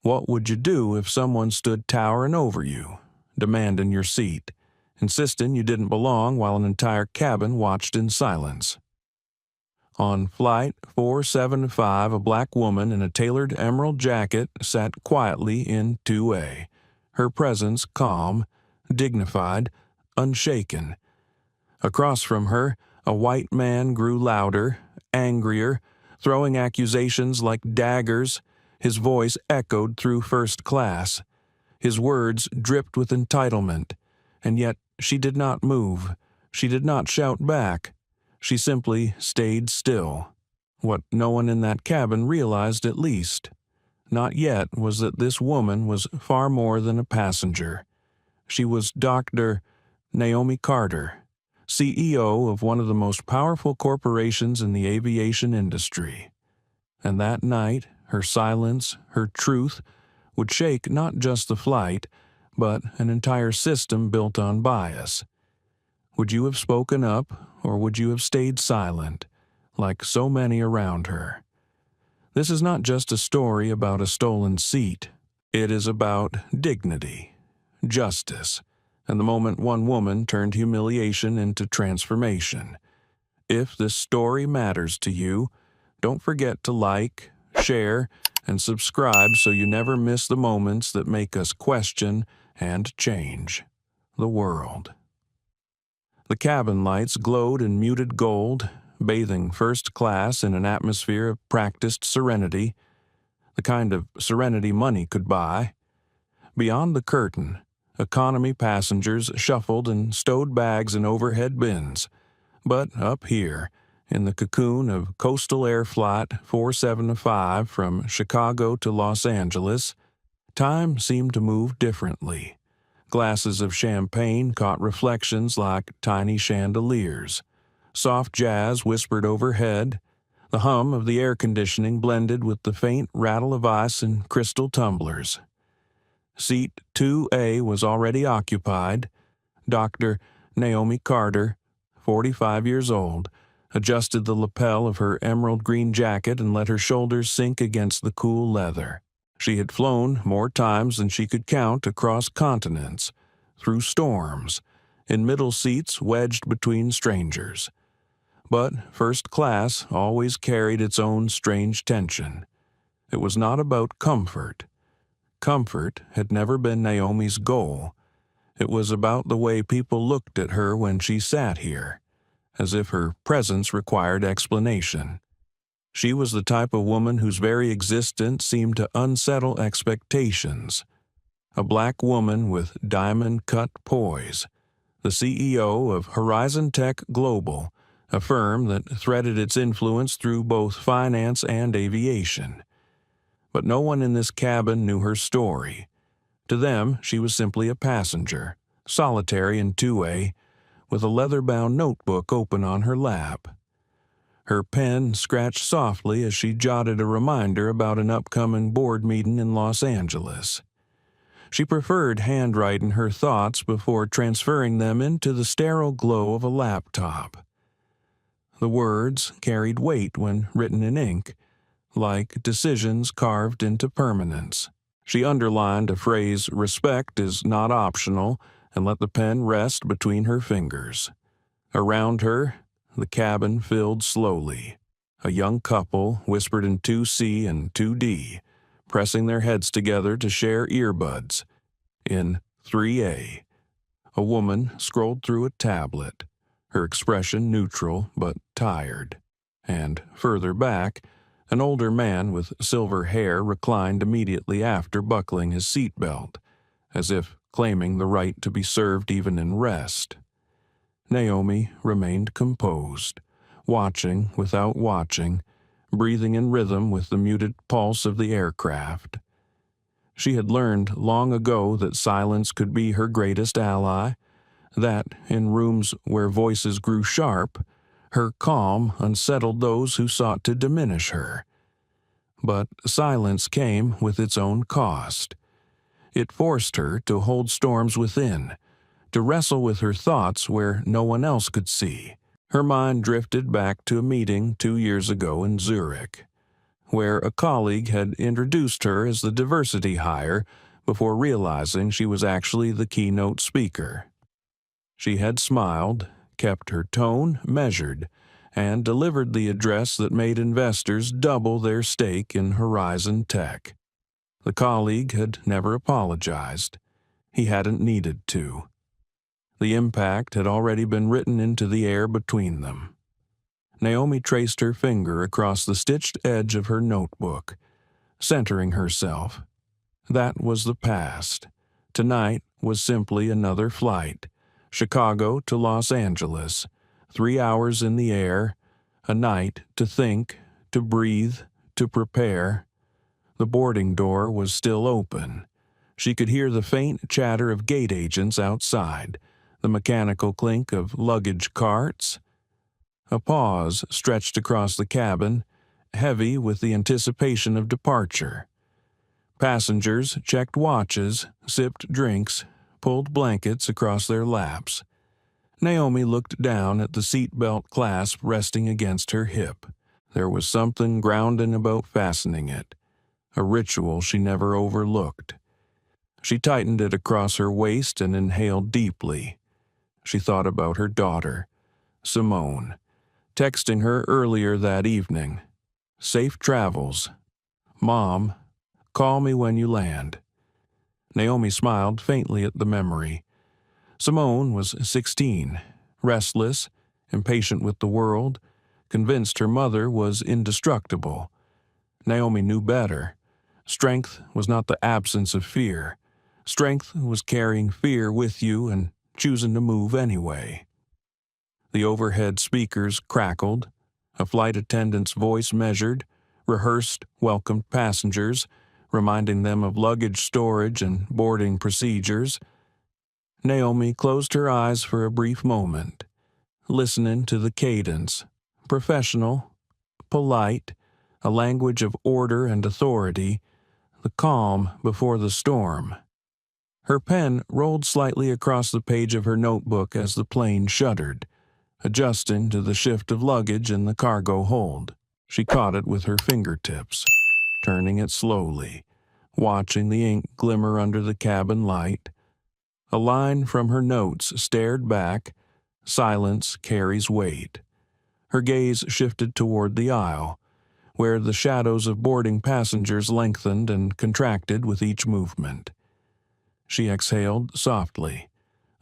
What would you do if someone stood towering over you, demanding your seat, insisting you didn't belong while an entire cabin watched in silence? On Flight 475, a black woman in a tailored emerald jacket sat quietly in 2A, her presence calm, dignified, unshaken. Across from her, a white man grew louder, angrier, throwing accusations like daggers. His voice echoed through first class. His words dripped with entitlement, and yet she did not move. She did not shout back. She simply stayed still. What no one in that cabin realized, at least, not yet, was that this woman was far more than a passenger. She was Dr. Naomi Carter, CEO of one of the most powerful corporations in the aviation industry. And that night, her silence, her truth, would shake not just the flight, but an entire system built on bias. Would you have spoken up, or would you have stayed silent, like so many around her? This is not just a story about a stolen seat. It is about dignity, justice, and the moment one woman turned humiliation into transformation. If this story matters to you, don't forget to like, share, and subscribe so you never miss the moments that make us question and change the world. The cabin lights glowed in muted gold, bathing first class in an atmosphere of practiced serenity, the kind of serenity money could buy. Beyond the curtain, economy passengers shuffled and stowed bags in overhead bins. But up here, in the cocoon of Coastal Air Flight 475 from Chicago to Los Angeles, time seemed to move differently. Glasses of champagne caught reflections like tiny chandeliers. Soft jazz whispered overhead. The hum of the air conditioning blended with the faint rattle of ice in crystal tumblers. Seat 2A was already occupied. Dr. Naomi Carter, 45 years old, adjusted the lapel of her emerald green jacket and let her shoulders sink against the cool leather. She had flown more times than she could count across continents, through storms, in middle seats wedged between strangers. But first class always carried its own strange tension. It was not about comfort. Comfort had never been Naomi's goal. It was about the way people looked at her when she sat here, as if her presence required explanation. She was the type of woman whose very existence seemed to unsettle expectations. A black woman with diamond-cut poise, the CEO of Horizon Tech Global, a firm that threaded its influence through both finance and aviation. But no one in this cabin knew her story. To them, she was simply a passenger, solitary in 2A, with a leather-bound notebook open on her lap. Her pen scratched softly as she jotted a reminder about an upcoming board meeting in Los Angeles. She preferred handwriting her thoughts before transferring them into the sterile glow of a laptop. The words carried weight when written in ink, like decisions carved into permanence. She underlined a phrase, "Respect is not optional," and let the pen rest between her fingers. Around her, the cabin filled slowly. A young couple whispered in 2C and 2D, pressing their heads together to share earbuds. In 3A, a woman scrolled through a tablet, her expression neutral but tired. And further back, an older man with silver hair reclined immediately after buckling his seatbelt, as if claiming the right to be served even in rest. Naomi remained composed, watching without watching, breathing in rhythm with the muted pulse of the aircraft. She had learned long ago that silence could be her greatest ally, that, in rooms where voices grew sharp, her calm unsettled those who sought to diminish her. But silence came with its own cost. It forced her to hold storms within, to wrestle with her thoughts where no one else could see. Her mind drifted back to a meeting 2 years ago in Zurich. where a colleague had introduced her as the diversity hire before realizing she was actually the keynote speaker. She had smiled, kept her tone measured, and delivered the address that made investors double their stake in Horizon Tech. The colleague had never apologized. He hadn't needed to. The impact had already been written into the air between them. Naomi traced her finger across the stitched edge of her notebook, centering herself. That was the past. Tonight was simply another flight. Chicago to Los Angeles. 3 hours in the air. A night to think, to breathe, to prepare. The boarding door was still open. She could hear the faint chatter of gate agents outside, the mechanical clink of luggage carts. A pause stretched across the cabin, heavy with the anticipation of departure. Passengers checked watches, sipped drinks, pulled blankets across their laps. Naomi looked down at the seatbelt clasp resting against her hip. There was something grounding about fastening it, a ritual she never overlooked. She tightened it across her waist and inhaled deeply. She thought about her daughter, Simone, texting her earlier that evening. "Safe travels. Mom, call me when you land." Naomi smiled faintly at the memory. Simone was 16, restless, impatient with the world, convinced her mother was indestructible. Naomi knew better. Strength was not the absence of fear. Strength was carrying fear with you and choosing to move anyway. The overhead speakers crackled. A flight attendant's voice measured, rehearsed, welcomed passengers, reminding them of luggage storage and boarding procedures. Naomi closed her eyes for a brief moment, listening to the cadence, professional, polite, a language of order and authority, the calm before the storm. Her pen rolled slightly across the page of her notebook as the plane shuddered, adjusting to the shift of luggage in the cargo hold. She caught it with her fingertips, turning it slowly, watching the ink glimmer under the cabin light. A line from her notes stared back. Silence carries weight. Her gaze shifted toward the aisle, where the shadows of boarding passengers lengthened and contracted with each movement. She exhaled softly,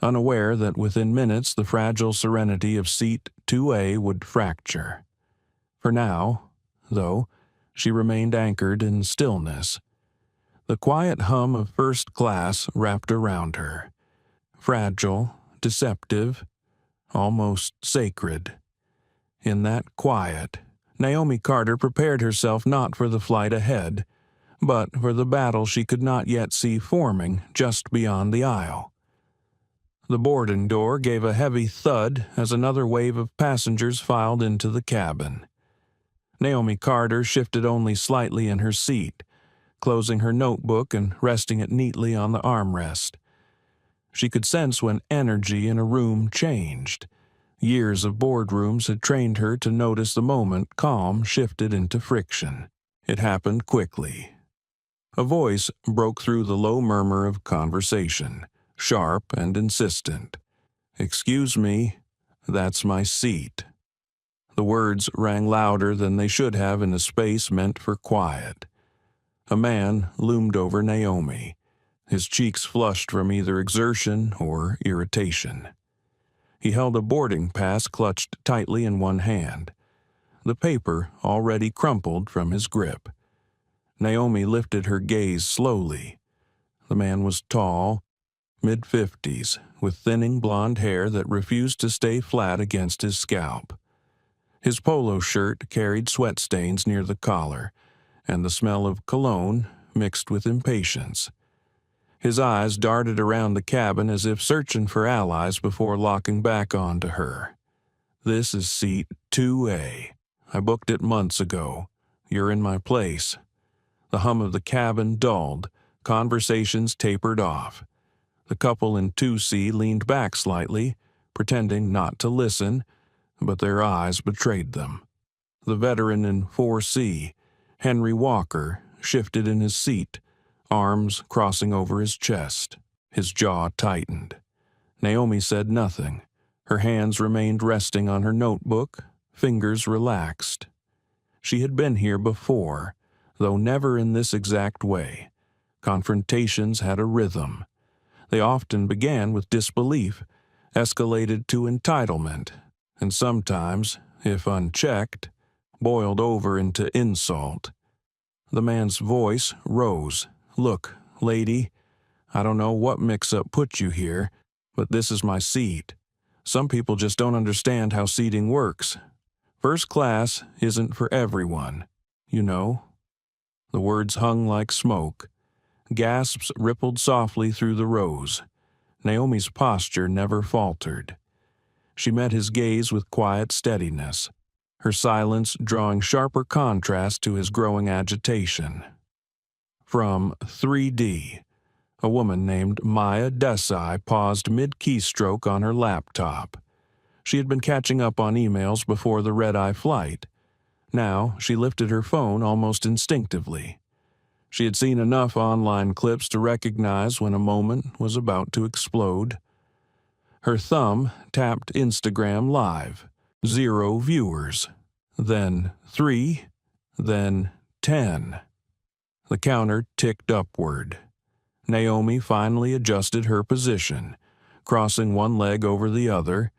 unaware that within minutes the fragile serenity of seat 2A would fracture. For now, though, she remained anchored in stillness. The quiet hum of first class wrapped around her. Fragile, deceptive, almost sacred. In that quiet, Naomi Carter prepared herself not for the flight ahead, but for the battle she could not yet see forming just beyond the aisle. The boarding door gave a heavy thud as another wave of passengers filed into the cabin. Naomi Carter shifted only slightly in her seat, closing her notebook and resting it neatly on the armrest. She could sense when energy in a room changed. Years of boardrooms had trained her to notice the moment calm shifted into friction. It happened quickly. A voice broke through the low murmur of conversation, sharp and insistent. "Excuse me, that's my seat." The words rang louder than they should have in a space meant for quiet. A man loomed over Naomi, his cheeks flushed from either exertion or irritation. He held a boarding pass clutched tightly in one hand, the paper already crumpled from his grip. Naomi lifted her gaze slowly. The man was tall, mid-50s, with thinning blonde hair that refused to stay flat against his scalp. His polo shirt carried sweat stains near the collar, and the smell of cologne mixed with impatience. His eyes darted around the cabin as if searching for allies before locking back onto her. "This is seat 2A. I booked it months ago. You're in my place." The hum of the cabin dulled. Conversations tapered off. The couple in 2C leaned back slightly, pretending not to listen, but their eyes betrayed them. The veteran in 4C, Henry Walker shifted in his seat, arms crossing over his chest. His jaw tightened. Naomi said nothing. Her hands remained resting on her notebook, fingers relaxed. She had been here before, though never in this exact way. Confrontations had a rhythm. They often began with disbelief, escalated to entitlement, and sometimes, if unchecked, boiled over into insult. The man's voice rose. "Look, lady, I don't know what mix-up put you here, but this is my seat. Some people just don't understand how seating works. First class isn't for everyone, you know." The words hung like smoke. Gasps rippled softly through the rows. Naomi's posture never faltered. She met his gaze with quiet steadiness, her silence drawing sharper contrast to his growing agitation. From 3D, a woman named Maya Desai paused mid-keystroke on her laptop. She had been catching up on emails before the red-eye flight. Now she lifted her phone almost instinctively. She had seen enough online clips to recognize when a moment was about to explode. Her thumb tapped Instagram Live. 0 viewers. Then 3. Then 10. The counter ticked upward. Naomi finally adjusted her position, crossing one leg over the other,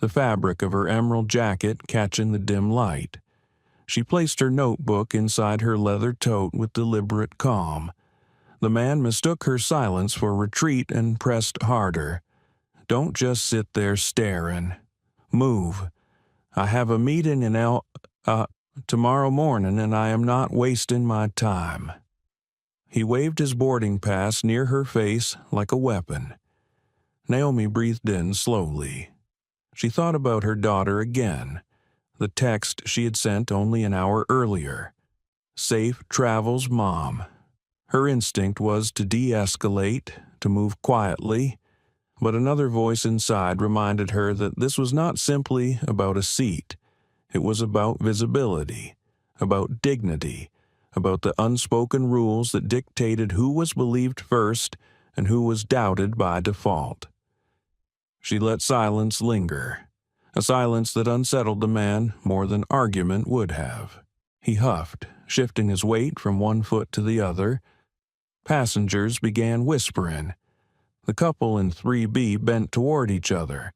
the fabric of her emerald jacket catching the dim light. She placed her notebook inside her leather tote with deliberate calm. The man mistook her silence for retreat and pressed harder. "Don't just sit there staring. Move. I have a meeting in tomorrow morning, and I am not wasting my time." He waved his boarding pass near her face like a weapon. Naomi breathed in slowly. She thought about her daughter again, the text she had sent only an hour earlier. "Safe travels, Mom." Her instinct was to de-escalate, to move quietly, but another voice inside reminded her that this was not simply about a seat. It was about visibility, about dignity, about the unspoken rules that dictated who was believed first and who was doubted by default. She let silence linger, a silence that unsettled the man more than argument would have. He huffed, shifting his weight from one foot to the other. Passengers began whispering. The couple in 3B bent toward each other.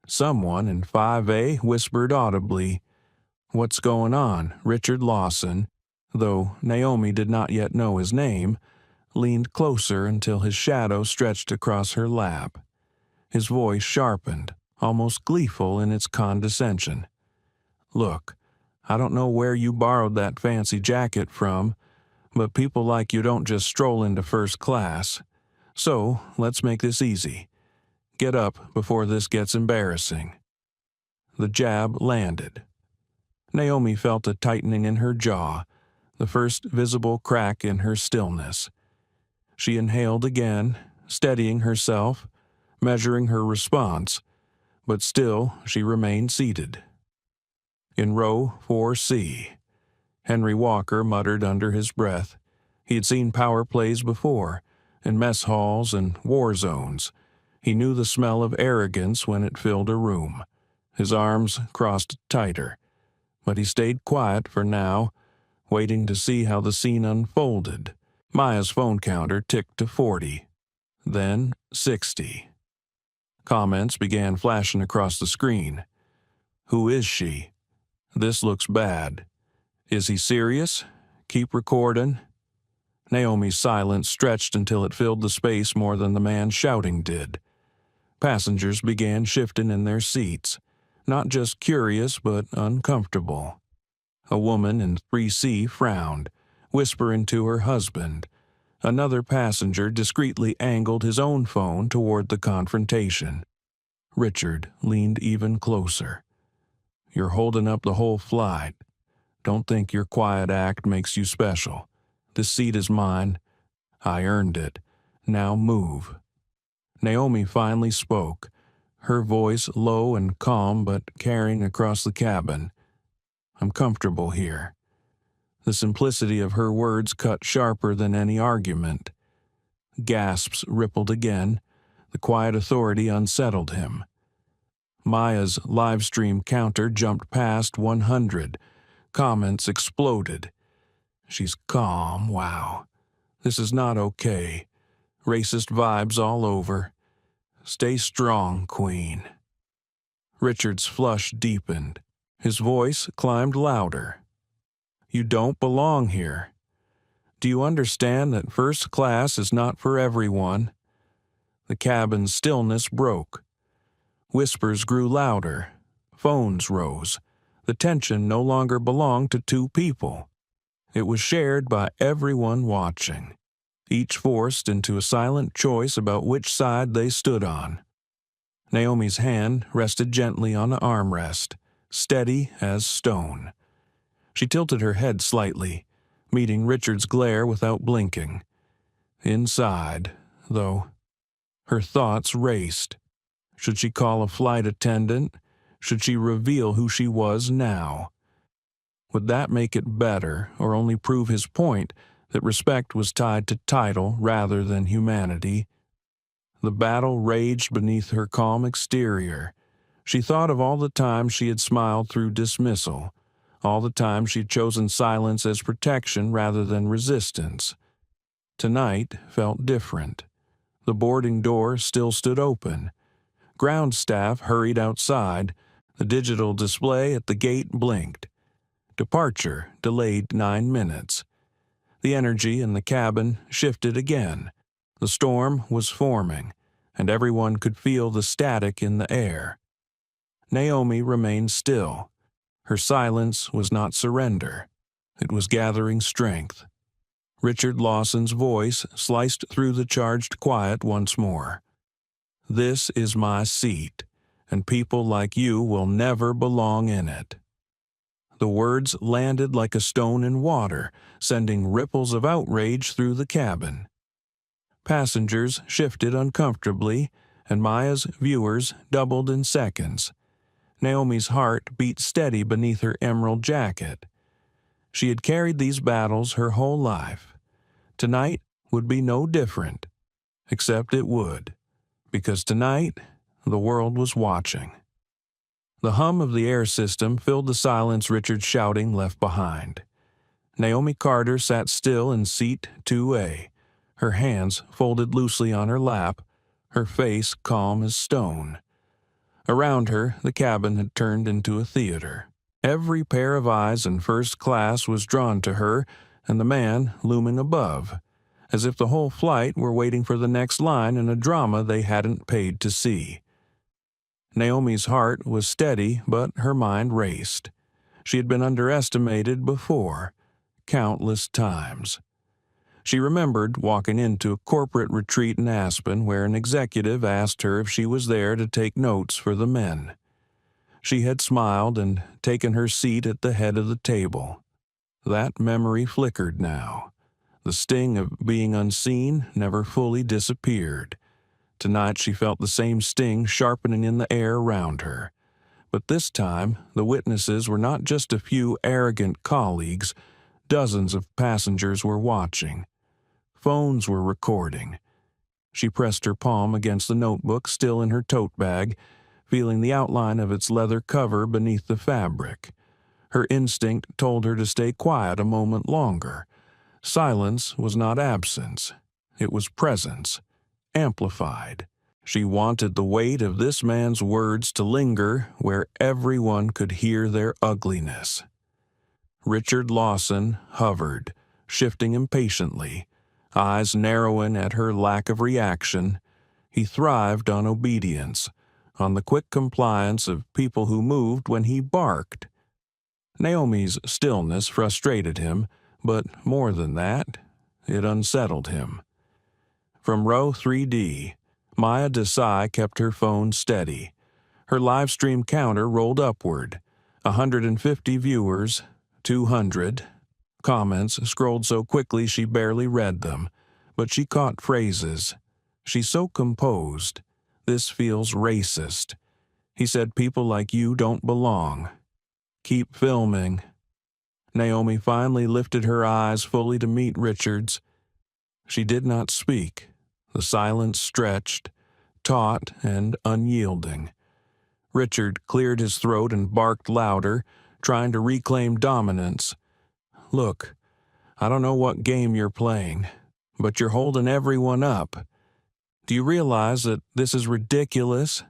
Someone in 5A whispered audibly, "What's going on?" Richard Lawson, though Naomi did not yet know his name, leaned closer until his shadow stretched across her lap. His voice sharpened, almost gleeful in its condescension. "Look, I don't know where you borrowed that fancy jacket from, but people like you don't just stroll into first class. So, let's make this easy. Get up before this gets embarrassing." The jab landed. Naomi felt a tightening in her jaw, the first visible crack in her stillness. She inhaled again, steadying herself, measuring her response, but still she remained seated. In row 4C, Henry Walker muttered under his breath. He had seen power plays before, in mess halls and war zones. He knew the smell of arrogance when it filled a room. His arms crossed tighter, but he stayed quiet for now, waiting to see how the scene unfolded. Maya's phone counter ticked to 40, then 60. Comments began flashing across the screen. "Who is she? This looks bad. Is he serious? Keep recording." Naomi's silence stretched until it filled the space more than the man shouting did. Passengers began shifting in their seats, not just curious but uncomfortable. A woman in 3C frowned, whispering to her husband. Another passenger discreetly angled his own phone toward the confrontation. Richard leaned even closer. "You're holding up the whole flight. Don't think your quiet act makes you special. This seat is mine. I earned it. Now move." Naomi finally spoke, her voice low and calm but carrying across the cabin. "I'm comfortable here." The simplicity of her words cut sharper than any argument. Gasps rippled again. The quiet authority unsettled him. Maya's live stream counter jumped past 100. Comments exploded. She's calm, wow. This is not okay. Racist vibes all over. Stay strong, Queen. Richard's flush deepened. His voice climbed louder. You don't belong here. Do you understand that first class is not for everyone? The cabin's stillness broke. Whispers grew louder. Phones rose. The tension no longer belonged to two people. It was shared by everyone watching, each forced into a silent choice about which side they stood on. Naomi's hand rested gently on the armrest, steady as stone. She tilted her head slightly, meeting Richard's glare without blinking. Inside, though, her thoughts raced. Should she call a flight attendant? Should she reveal who she was now? Would that make it better, or only prove his point that respect was tied to title rather than humanity? The battle raged beneath her calm exterior. She thought of all the times she had smiled through dismissal, all the times she'd chosen silence as protection rather than resistance. Tonight felt different. The boarding door still stood open. Ground staff hurried outside. The digital display at the gate blinked. Departure delayed 9 minutes. The energy in the cabin shifted again. The storm was forming, and everyone could feel the static in the air. Naomi remained still. Her silence was not surrender. It was gathering strength. Richard Lawson's voice sliced through the charged quiet once more. This is my seat, and people like you will never belong in it. The words landed like a stone in water, sending ripples of outrage through the cabin. Passengers shifted uncomfortably, and Maya's viewers doubled in seconds. Naomi's heart beat steady beneath her emerald jacket. She had carried these battles her whole life. Tonight would be no different, except it would, because tonight the world was watching. The hum of the air system filled the silence Richard's shouting left behind. Naomi Carter sat still in seat 2A, her hands folded loosely on her lap, her face calm as stone. Around her, the cabin had turned into a theater. Every pair of eyes in first class was drawn to her and the man looming above, as if the whole flight were waiting for the next line in a drama they hadn't paid to see. Naomi's heart was steady, but her mind raced. She had been underestimated before, countless times. She remembered walking into a corporate retreat in Aspen where an executive asked her if she was there to take notes for the men. She had smiled and taken her seat at the head of the table. That memory flickered now. The sting of being unseen never fully disappeared. Tonight she felt the same sting sharpening in the air around her. But this time, the witnesses were not just a few arrogant colleagues. Dozens of passengers were watching. Phones were recording. She pressed her palm against the notebook still in her tote bag, feeling the outline of its leather cover beneath the fabric. Her instinct told her to stay quiet a moment longer. Silence was not absence. It was presence, amplified. She wanted the weight of this man's words to linger where everyone could hear their ugliness. Richard Lawson hovered, shifting impatiently, eyes narrowing at her lack of reaction. He thrived on obedience, on the quick compliance of people who moved when he barked. Naomi's stillness frustrated him, but more than that, it unsettled him. From row 3D, Maya Desai kept her phone steady. Her live stream counter rolled upward. 150 viewers, 200. Comments scrolled so quickly she barely read them, but she caught phrases. She's so composed. This feels racist. He said people like you don't belong. Keep filming. Naomi finally lifted her eyes fully to meet Richard's. She did not speak. The silence stretched, taut and unyielding. Richard cleared his throat and barked louder, trying to reclaim dominance. "Look, I don't know what game you're playing, but you're holding everyone up. Do you realize that this is ridiculous?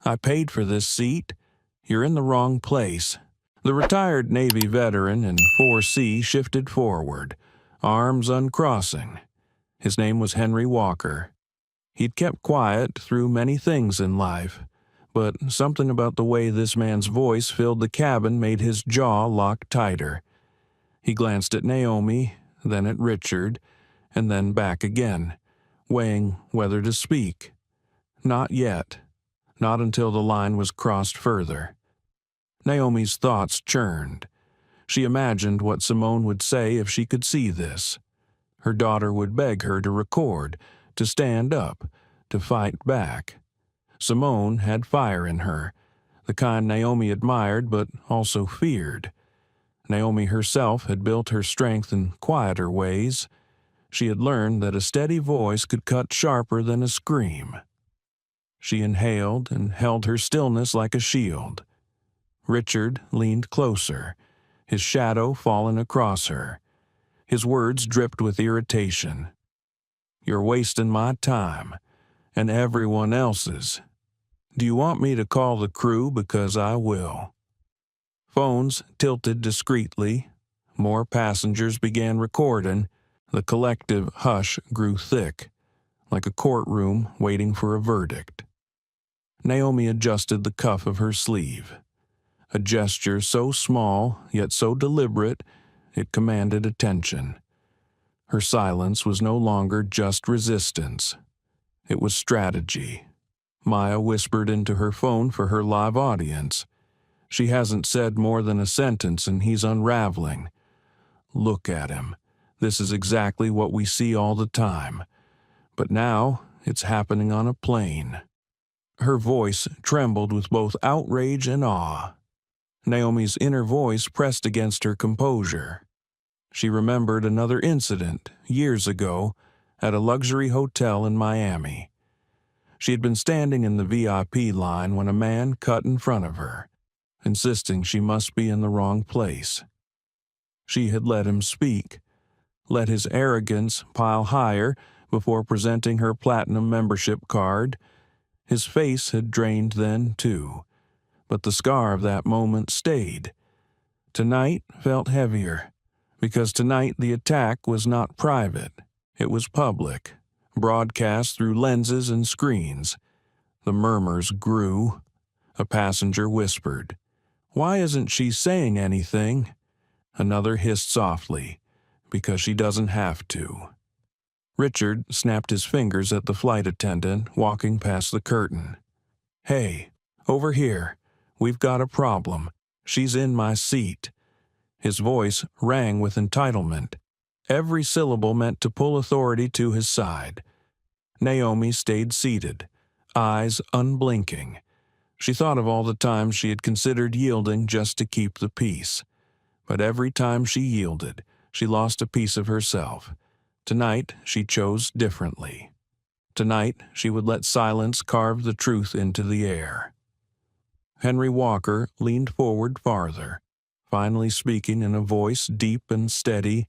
I paid for this seat. You're in the wrong place." The retired Navy veteran in 4C shifted forward, arms uncrossing. His name was Henry Walker. He'd kept quiet through many things in life, but something about the way this man's voice filled the cabin made his jaw lock tighter. He glanced at Naomi, then at Richard, and then back again, weighing whether to speak. Not yet. Not until the line was crossed further. Naomi's thoughts churned. She imagined what Simone would say if she could see this. Her daughter would beg her to record, to stand up, to fight back. Simone had fire in her, the kind Naomi admired but also feared. Naomi herself had built her strength in quieter ways. She had learned that a steady voice could cut sharper than a scream. She inhaled and held her stillness like a shield. Richard leaned closer, his shadow fallen across her. His words dripped with irritation. "You're wasting my time, and everyone else's. Do you want me to call the crew? Because I will." Phones tilted discreetly. More passengers began recording. The collective hush grew thick, like a courtroom waiting for a verdict. Naomi adjusted the cuff of her sleeve. A gesture so small, yet so deliberate, it commanded attention. Her silence was no longer just resistance. It was strategy. Maya whispered into her phone for her live audience. "She hasn't said more than a sentence and he's unraveling. Look at him. This is exactly what we see all the time. But now it's happening on a plane." Her voice trembled with both outrage and awe. Naomi's inner voice pressed against her composure. She remembered another incident, years ago, at a luxury hotel in Miami. She had been standing in the VIP line when a man cut in front of her, insisting she must be in the wrong place. She had let him speak, let his arrogance pile higher before presenting her platinum membership card. His face had drained then, too, but the scar of that moment stayed. Tonight felt heavier, because tonight the attack was not private. It was public, broadcast through lenses and screens. The murmurs grew. A passenger whispered, "Why isn't she saying anything?" Another hissed softly, "Because she doesn't have to." Richard snapped his fingers at the flight attendant walking past the curtain. "Hey, over here. We've got a problem. She's in my seat." His voice rang with entitlement. Every syllable meant to pull authority to his side. Naomi stayed seated, eyes unblinking. She thought of all the times she had considered yielding just to keep the peace. But every time she yielded, she lost a piece of herself. Tonight, she chose differently. Tonight, she would let silence carve the truth into the air. Henry Walker leaned forward farther, finally speaking in a voice deep and steady.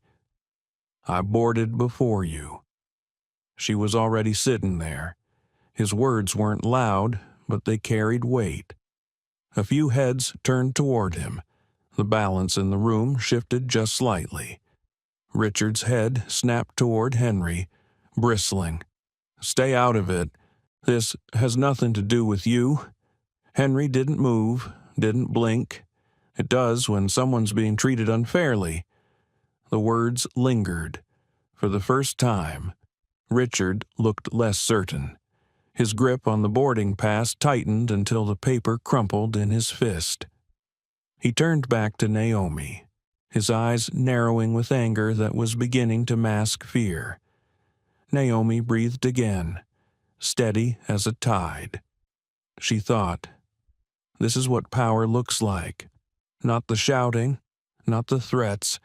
"I boarded before you." She was already sitting there. His words weren't loud, but they carried weight. A few heads turned toward him. The balance in the room shifted just slightly. Richard's head snapped toward Henry, bristling. "Stay out of it. This has nothing to do with you." Henry didn't move, didn't blink. It does when someone's being treated unfairly. The words lingered. For the first time, Richard looked less certain. His grip on the boarding pass tightened until the paper crumpled in his fist. He turned back to Naomi, his eyes narrowing with anger that was beginning to mask fear. Naomi breathed again, steady as a tide. She thought, "This is what power looks like. Not the shouting, not the threats,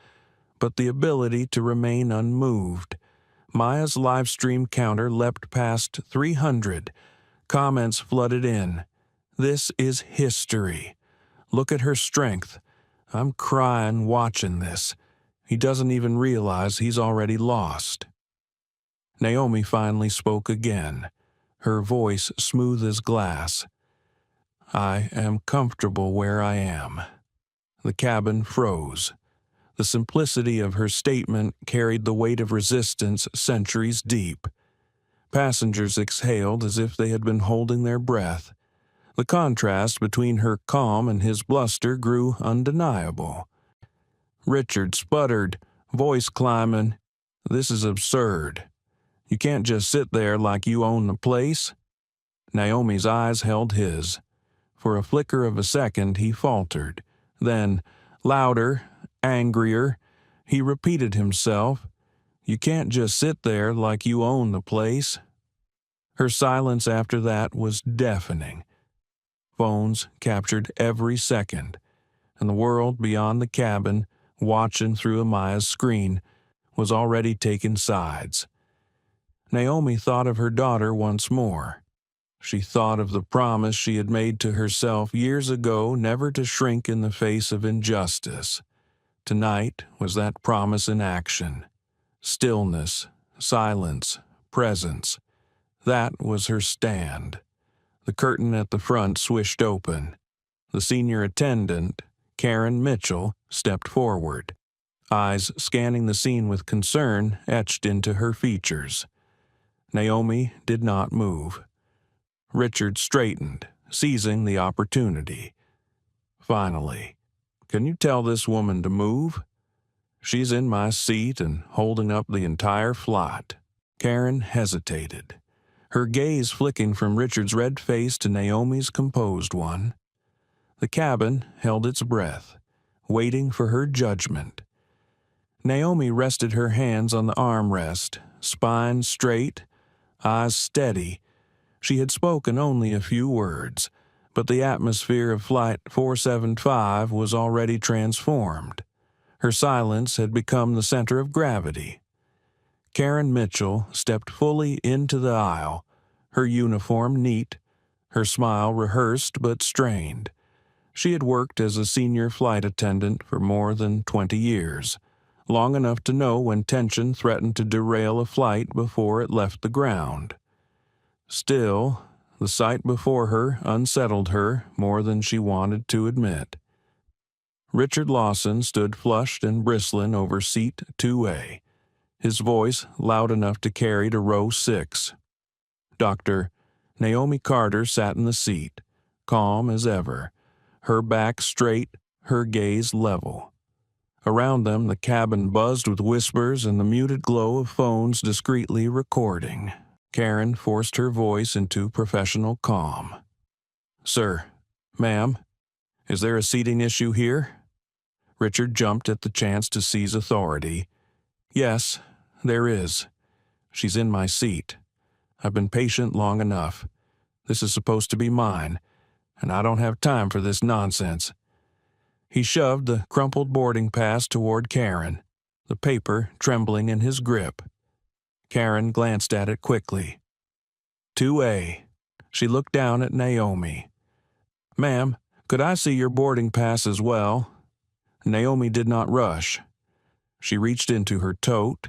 but the ability to remain unmoved. Maya's live stream counter leapt past 300. Comments flooded in. This is history. Look at her strength. I'm crying watching this. He doesn't even realize he's already lost. Naomi finally spoke again, her voice smooth as glass. I am comfortable where I am. The cabin froze. The simplicity of her statement carried the weight of resistance centuries deep. Passengers exhaled as if they had been holding their breath. The contrast between her calm and his bluster grew undeniable. Richard sputtered, voice climbing, "This is absurd. You can't just sit there like you own the place." Naomi's eyes held his. For a flicker of a second he faltered. Then, louder, angrier, he repeated himself, "You can't just sit there like you own the place." Her silence after that was deafening. Phones captured every second, and the world beyond the cabin, watching through Amaya's screen, was already taking sides. Naomi thought of her daughter once more. She thought of the promise she had made to herself years ago never to shrink in the face of injustice. Tonight was that promise in action. Stillness, silence, presence. That was her stand. The curtain at the front swished open. The senior attendant, Karen Mitchell, stepped forward. Eyes scanning the scene with concern etched into her features. Naomi did not move. Richard straightened, seizing the opportunity. Finally, "Can you tell this woman to move? She's in my seat and holding up the entire flight." Karen hesitated, her gaze flicking from Richard's red face to Naomi's composed one. The cabin held its breath, waiting for her judgment. Naomi rested her hands on the armrest, spine straight, eyes steady. She had spoken only a few words, but the atmosphere of Flight 475 was already transformed. Her silence had become the center of gravity. Karen Mitchell stepped fully into the aisle, her uniform neat, her smile rehearsed but strained. She had worked as a senior flight attendant for more than 20 years, long enough to know when tension threatened to derail a flight before it left the ground. Still, the sight before her unsettled her more than she wanted to admit. Richard Lawson stood flushed and bristling over seat 2A, his voice loud enough to carry to row 6. Dr. Naomi Carter sat in the seat, calm as ever, her back straight, her gaze level. Around them, the cabin buzzed with whispers and the muted glow of phones discreetly recording. Karen forced her voice into professional calm. "Sir, ma'am, is there a seating issue here?" Richard jumped at the chance to seize authority. "Yes, there is. She's in my seat. I've been patient long enough. This is supposed to be mine, and I don't have time for this nonsense." He shoved the crumpled boarding pass toward Karen, the paper trembling in his grip. Karen glanced at it quickly. 2A. She looked down at Naomi. "Ma'am, could I see your boarding pass as well?" Naomi did not rush. She reached into her tote,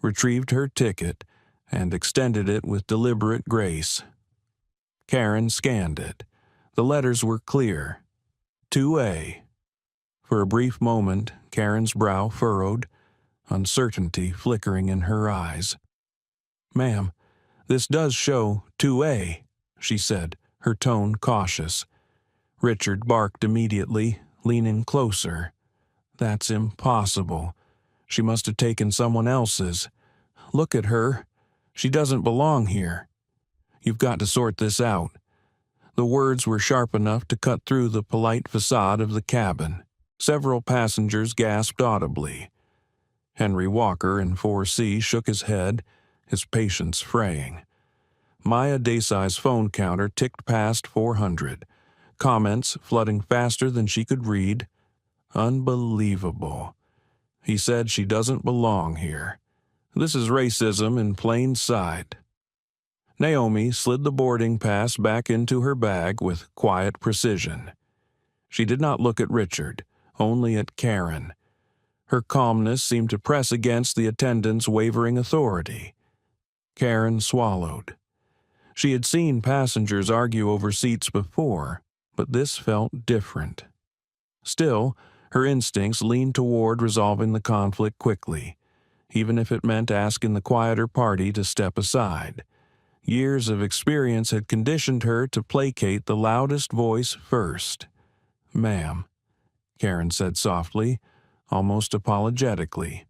retrieved her ticket, and extended it with deliberate grace. Karen scanned it. The letters were clear. 2A. For a brief moment, Karen's brow furrowed, uncertainty flickering in her eyes. "Ma'am, this does show 2A, she said, her tone cautious. Richard barked immediately, leaning closer. "That's impossible. She must have taken someone else's. Look at her. She doesn't belong here. You've got to sort this out." The words were sharp enough to cut through the polite facade of the cabin. Several passengers gasped audibly. Henry Walker in 4C shook his head, his patience fraying. Maya Desai's phone counter ticked past 400, comments flooding faster than she could read. Unbelievable. He said she doesn't belong here. This is racism in plain sight. Naomi slid the boarding pass back into her bag with quiet precision. She did not look at Richard, only at Karen. Her calmness seemed to press against the attendant's wavering authority. Karen swallowed. She had seen passengers argue over seats before, but this felt different. Still, her instincts leaned toward resolving the conflict quickly, even if it meant asking the quieter party to step aside. Years of experience had conditioned her to placate the loudest voice first. "Ma'am," Karen said softly, almost apologetically,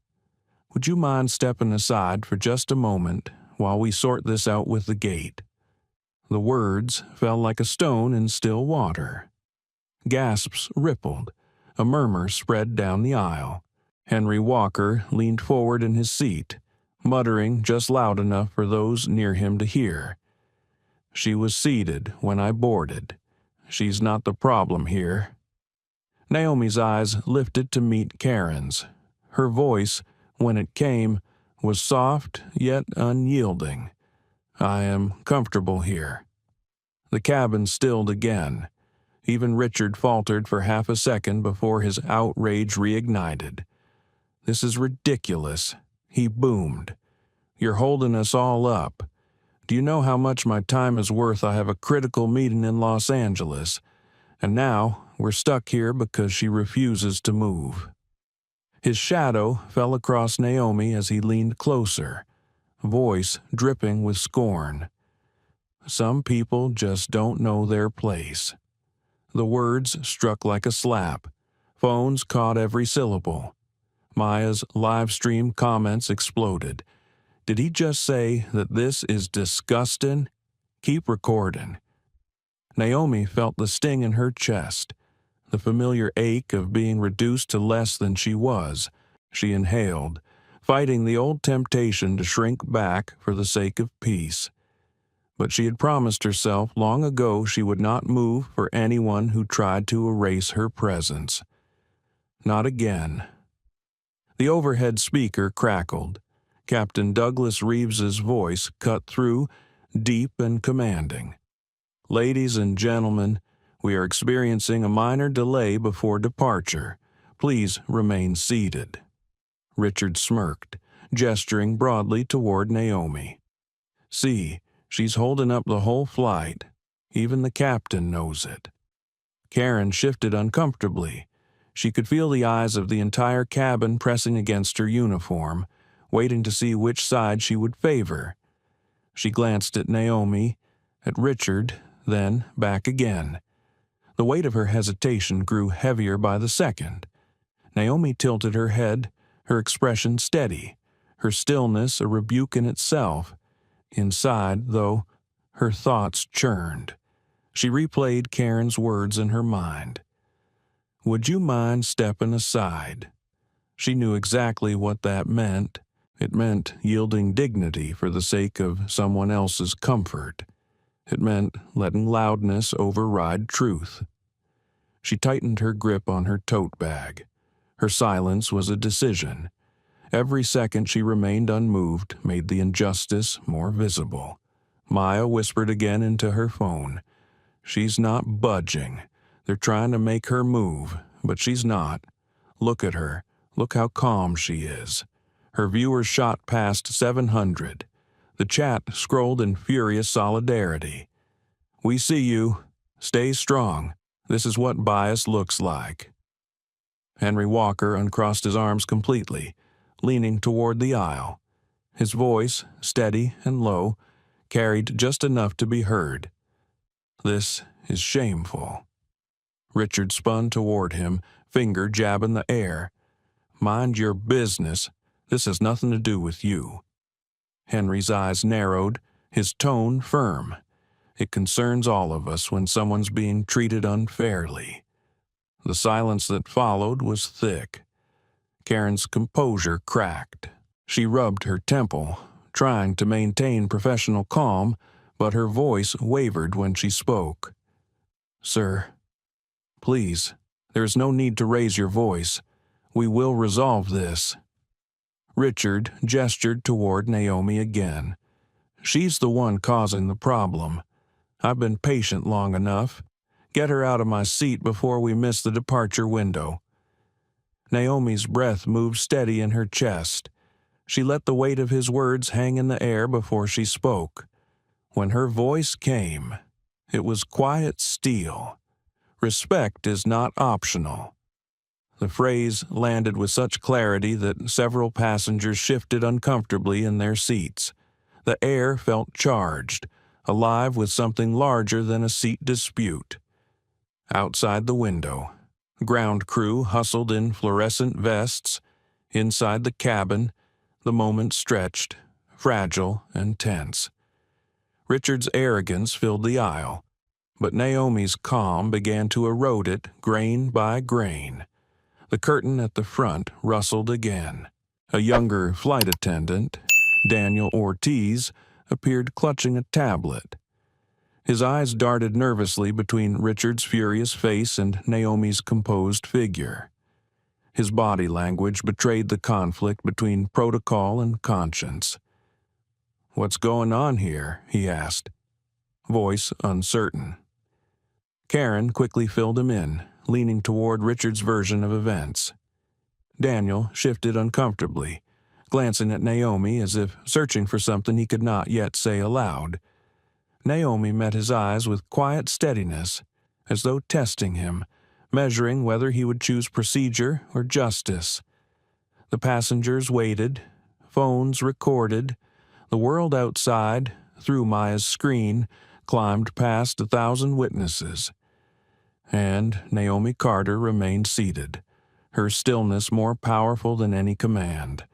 "would you mind stepping aside for just a moment while we sort this out with the gate?" The words fell like a stone in still water. Gasps rippled. A murmur spread down the aisle. Henry Walker leaned forward in his seat, muttering just loud enough for those near him to hear. "She was seated when I boarded. She's not the problem here." Naomi's eyes lifted to meet Karen's. Her voice, when it came, was soft yet unyielding. "I am comfortable here." The cabin stilled again. Even Richard faltered for half a second before his outrage reignited. "This is ridiculous," he boomed. "You're holding us all up. Do you know how much my time is worth? I have a critical meeting in Los Angeles, and now we're stuck here because she refuses to move." His shadow fell across Naomi as he leaned closer, voice dripping with scorn. "Some people just don't know their place." The words struck like a slap. Phones caught every syllable. Maya's live-stream comments exploded. "Did he just say that this is disgusting? Keep recording." Naomi felt the sting in her chest, the familiar ache of being reduced to less than she was. She inhaled, fighting the old temptation to shrink back for the sake of peace. But she had promised herself long ago she would not move for anyone who tried to erase her presence. Not again. The overhead speaker crackled. Captain Douglas Reeves's voice cut through, deep and commanding. "Ladies and gentlemen, we are experiencing a minor delay before departure. Please remain seated." Richard smirked, gesturing broadly toward Naomi. "See, she's holding up the whole flight. Even the captain knows it." Karen shifted uncomfortably. She could feel the eyes of the entire cabin pressing against her uniform, waiting to see which side she would favor. She glanced at Naomi, at Richard, then back again. The weight of her hesitation grew heavier by the second. Naomi tilted her head, her expression steady, her stillness a rebuke in itself. Inside, though, her thoughts churned. She replayed Karen's words in her mind. "Would you mind stepping aside?" She knew exactly what that meant. It meant yielding dignity for the sake of someone else's comfort. It meant letting loudness override truth. She tightened her grip on her tote bag. Her silence was a decision. Every second she remained unmoved made the injustice more visible. Maya whispered again into her phone. "She's not budging. They're trying to make her move, but she's not. Look at her. Look how calm she is." Her viewers shot past 700. The chat scrolled in furious solidarity. "We see you. Stay strong. This is what bias looks like." Henry Walker uncrossed his arms completely, leaning toward the aisle. His voice, steady and low, carried just enough to be heard. "This is shameful." Richard spun toward him, finger jabbing the air. "Mind your business. This has nothing to do with you." Henry's eyes narrowed, his tone firm. "It concerns all of us when someone's being treated unfairly." The silence that followed was thick. Karen's composure cracked. She rubbed her temple, trying to maintain professional calm, but her voice wavered when she spoke. "Sir, please, There is no need to raise your voice. We will resolve this." Richard gestured toward Naomi again. "She's the one causing the problem. I've been patient long enough. Get her out of my seat before we miss the departure window." Naomi's breath moved steady in her chest. She let the weight of his words hang in the air before she spoke. When her voice came, it was quiet steel. Respect is not optional. The phrase landed with such clarity that several passengers shifted uncomfortably in their seats. The air felt charged, alive with something larger than a seat dispute. Outside the window, ground crew hustled in fluorescent vests. Inside the cabin, the moment stretched, fragile and tense. Richard's arrogance filled the aisle, but Naomi's calm began to erode it grain by grain. The curtain at the front rustled again. A younger flight attendant, Daniel Ortiz, appeared clutching a tablet. His eyes darted nervously between Richard's furious face and Naomi's composed figure. His body language betrayed the conflict between protocol and conscience. "What's going on here?" he asked, voice uncertain. Karen quickly filled him in, leaning toward Richard's version of events. Daniel shifted uncomfortably, glancing at Naomi as if searching for something he could not yet say aloud. Naomi met his eyes with quiet steadiness, as though testing him, measuring whether he would choose procedure or justice. The passengers waited, phones recorded. The world outside, through Maya's screen, climbed past 1,000 witnesses. And Naomi Carter remained seated, her stillness more powerful than any command.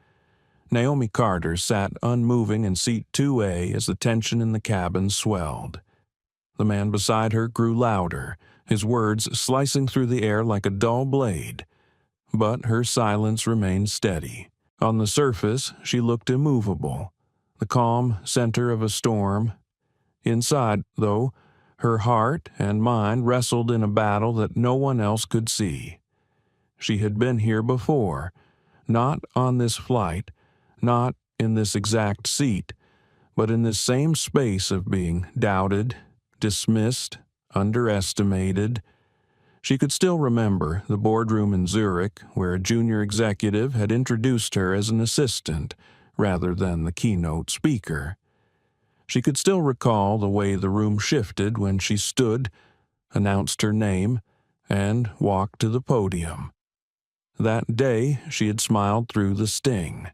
Naomi Carter sat unmoving in seat 2A as the tension in the cabin swelled. The man beside her grew louder, his words slicing through the air like a dull blade. But her silence remained steady. On the surface, she looked immovable, the calm center of a storm. Inside, though, her heart and mind wrestled in a battle that no one else could see. She had been here before, not on this flight, not in this exact seat, but in this same space of being doubted, dismissed, underestimated. She could still remember the boardroom in Zurich where a junior executive had introduced her as an assistant rather than the keynote speaker. She could still recall the way the room shifted when she stood, announced her name, and walked to the podium. That day she had smiled through the sting,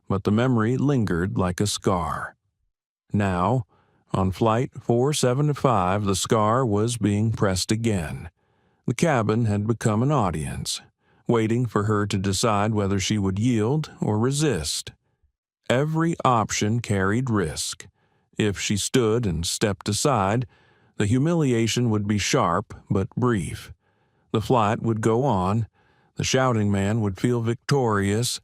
but the memory lingered like a scar. Now, on Flight 475, the scar was being pressed again. The cabin had become an audience, waiting for her to decide whether she would yield or resist. Every option carried risk. If she stood and stepped aside, the humiliation would be sharp but brief. The flight would go on, the shouting man would feel victorious,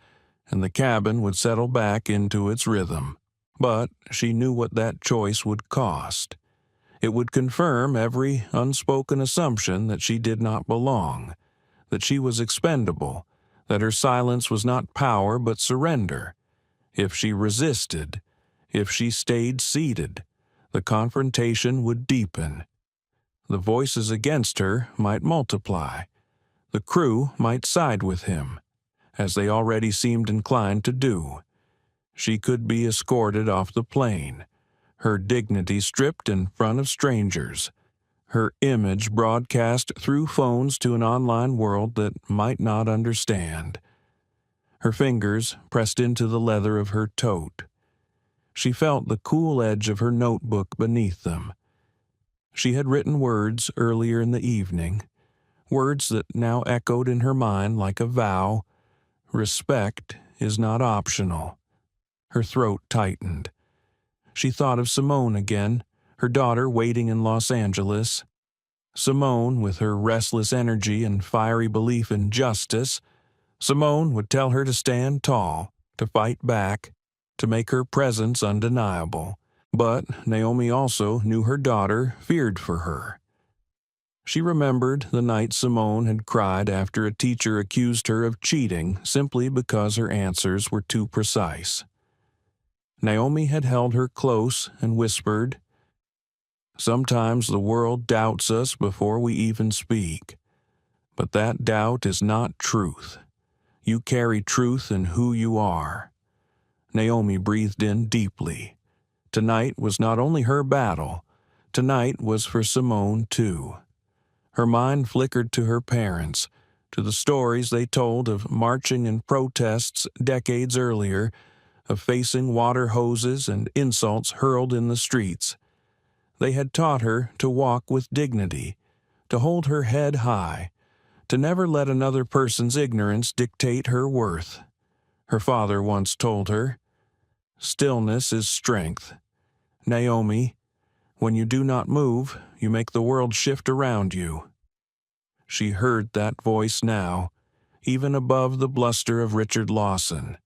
and the cabin would settle back into its rhythm. But she knew what that choice would cost. It would confirm every unspoken assumption that she did not belong, that she was expendable, that her silence was not power but surrender. If she resisted, if she stayed seated, the confrontation would deepen. The voices against her might multiply. The crew might side with him, as they already seemed inclined to do. She could be escorted off the plane, her dignity stripped in front of strangers, her image broadcast through phones to an online world that might not understand. Her fingers pressed into the leather of her tote. She felt the cool edge of her notebook beneath them. She had written words earlier in the evening, words that now echoed in her mind like a vow. Respect is not optional. Her throat tightened. She thought of Simone again, her daughter waiting in Los Angeles. Simone, with her restless energy and fiery belief in justice. Simone would tell her to stand tall, to fight back, to make her presence undeniable. But Naomi also knew her daughter feared for her. She remembered the night Simone had cried after a teacher accused her of cheating simply because her answers were too precise. Naomi had held her close and whispered, "Sometimes the world doubts us before we even speak, but that doubt is not truth. You carry truth in who you are." Naomi breathed in deeply. Tonight was not only her battle, tonight was for Simone too. Her mind flickered to her parents, to the stories they told of marching and protests decades earlier, of facing water hoses and insults hurled in the streets. They had taught her to walk with dignity, to hold her head high, to never let another person's ignorance dictate her worth. Her father once told her, "Stillness is strength. Naomi, when you do not move, you make the world shift around you." She heard that voice now, even above the bluster of Richard Lawson.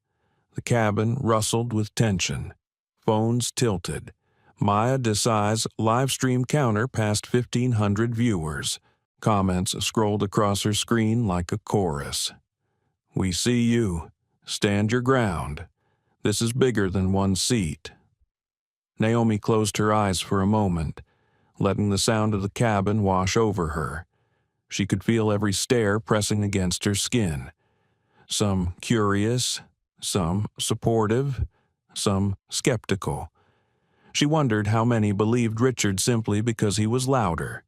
The cabin rustled with tension. Phones tilted. Maya Desai's live stream counter passed 1,500 viewers. Comments scrolled across her screen like a chorus. "We see you. Stand your ground. This is bigger than one seat." Naomi closed her eyes for a moment, letting the sound of the cabin wash over her. She could feel every stare pressing against her skin. Some curious, some supportive, some skeptical. She wondered how many believed Richard simply because he was louder,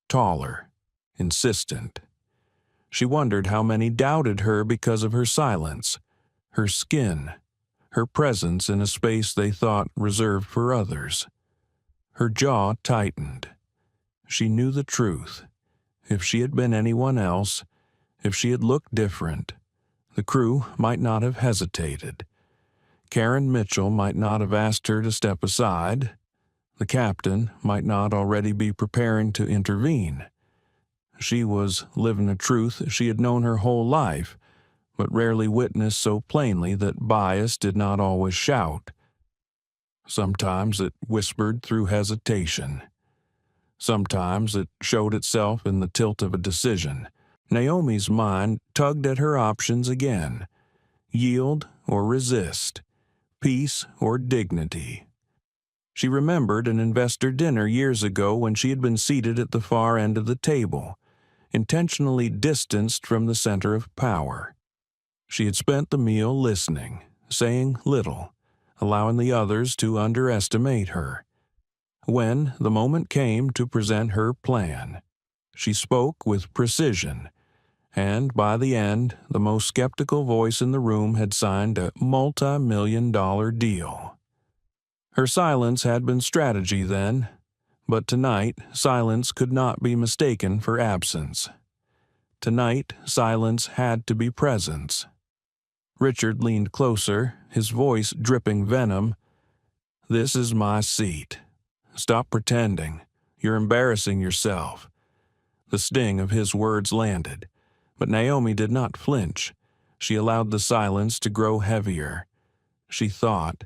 taller, insistent. She wondered how many doubted her because of her silence, her skin, her presence in a space they thought reserved for others. Her jaw tightened. She knew the truth. If she had been anyone else, if she had looked different, the crew might not have hesitated. Karen Mitchell might not have asked her to step aside. The captain might not already be preparing to intervene. She was living a truth she had known her whole life, but rarely witnessed so plainly that bias did not always shout. Sometimes it whispered through hesitation. Sometimes it showed itself in the tilt of a decision. Naomi's mind tugged at her options again. Yield or resist. Peace or dignity. She remembered an investor dinner years ago when she had been seated at the far end of the table, intentionally distanced from the center of power. She had spent the meal listening, saying little, allowing the others to underestimate her. When the moment came to present her plan, she spoke with precision, and by the end, the most skeptical voice in the room had signed a multi-million-dollar deal. Her silence had been strategy then, but tonight silence could not be mistaken for absence. Tonight silence had to be presence. Richard leaned closer, his voice dripping venom. "This is my seat. Stop pretending. You're embarrassing yourself." The sting of his words landed, but Naomi did not flinch. She allowed the silence to grow heavier. She thought,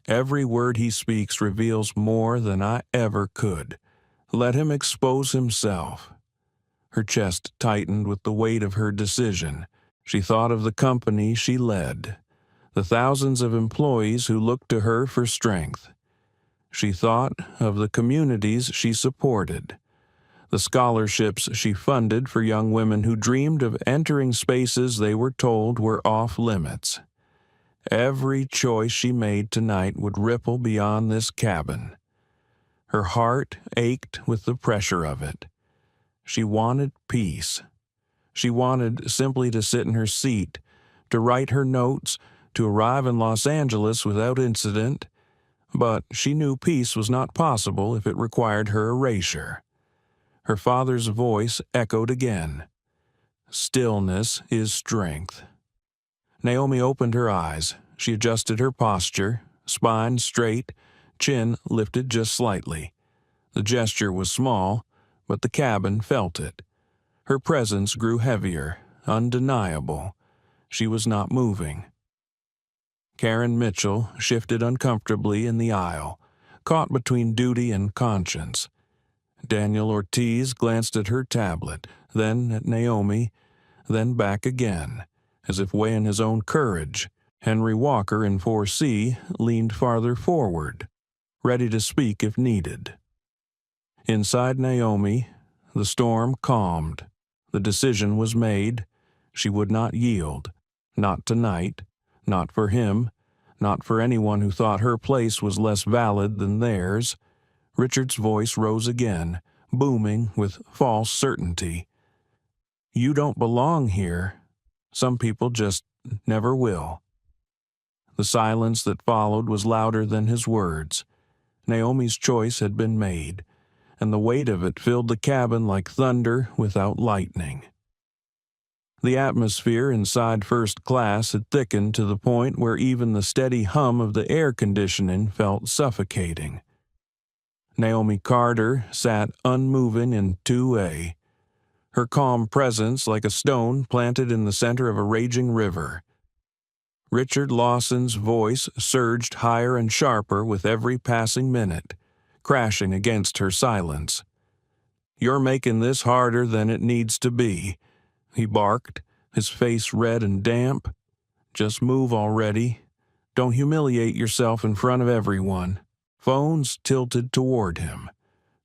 "Every word he speaks reveals more than I ever could. Let him expose himself." Her chest tightened with the weight of her decision. She thought of the company she led, the thousands of employees who looked to her for strength. She thought of the communities she supported, the scholarships she funded for young women who dreamed of entering spaces they were told were off limits. Every choice she made tonight would ripple beyond this cabin. Her heart ached with the pressure of it. She wanted peace. She wanted simply to sit in her seat, to write her notes, to arrive in Los Angeles without incident, but she knew peace was not possible if it required her erasure. Her father's voice echoed again. "Stillness is strength." Naomi opened her eyes. She adjusted her posture, spine straight, chin lifted just slightly. The gesture was small, but the cabin felt it. Her presence grew heavier, undeniable. She was not moving. Karen Mitchell shifted uncomfortably in the aisle, caught between duty and conscience. Daniel Ortiz glanced at her tablet, then at Naomi, then back again, as if weighing his own courage. Henry Walker in 4C leaned farther forward, ready to speak if needed. Inside Naomi, the storm calmed. The decision was made. She would not yield. Not tonight. Not for him. Not for anyone who thought her place was less valid than theirs. Richard's voice rose again, booming with false certainty. You don't belong here. Some people just never will. The silence that followed was louder than his words. Naomi's choice had been made, and the weight of it filled the cabin like thunder without lightning. The atmosphere inside first class had thickened to the point where even the steady hum of the air conditioning felt suffocating. Naomi Carter sat unmoving in 2A, her calm presence like a stone planted in the center of a raging river. Richard Lawson's voice surged higher and sharper with every passing minute, crashing against her silence. You're making this harder than it needs to be, he barked, his face red and damp. Just move already. Don't humiliate yourself in front of everyone. Phones tilted toward him,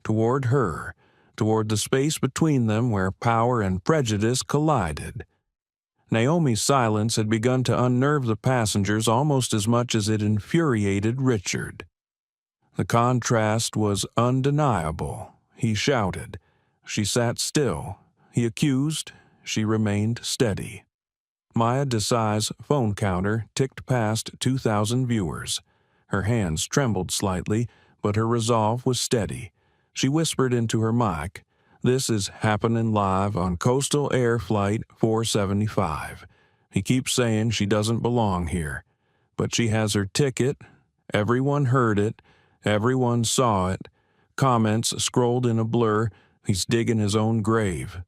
toward her, toward the space between them where power and prejudice collided. Naomi's silence had begun to unnerve the passengers almost as much as it infuriated Richard. The contrast was undeniable. He shouted. She sat still. He accused. She remained steady. Maya Desai's phone counter ticked past 2,000 viewers. Her hands trembled slightly, but her resolve was steady. She whispered into her mic, "This is happening live on Coastal Air Flight 475. He keeps saying she doesn't belong here, but she has her ticket. Everyone heard it. Everyone saw it. Comments scrolled in a blur. He's digging his own grave.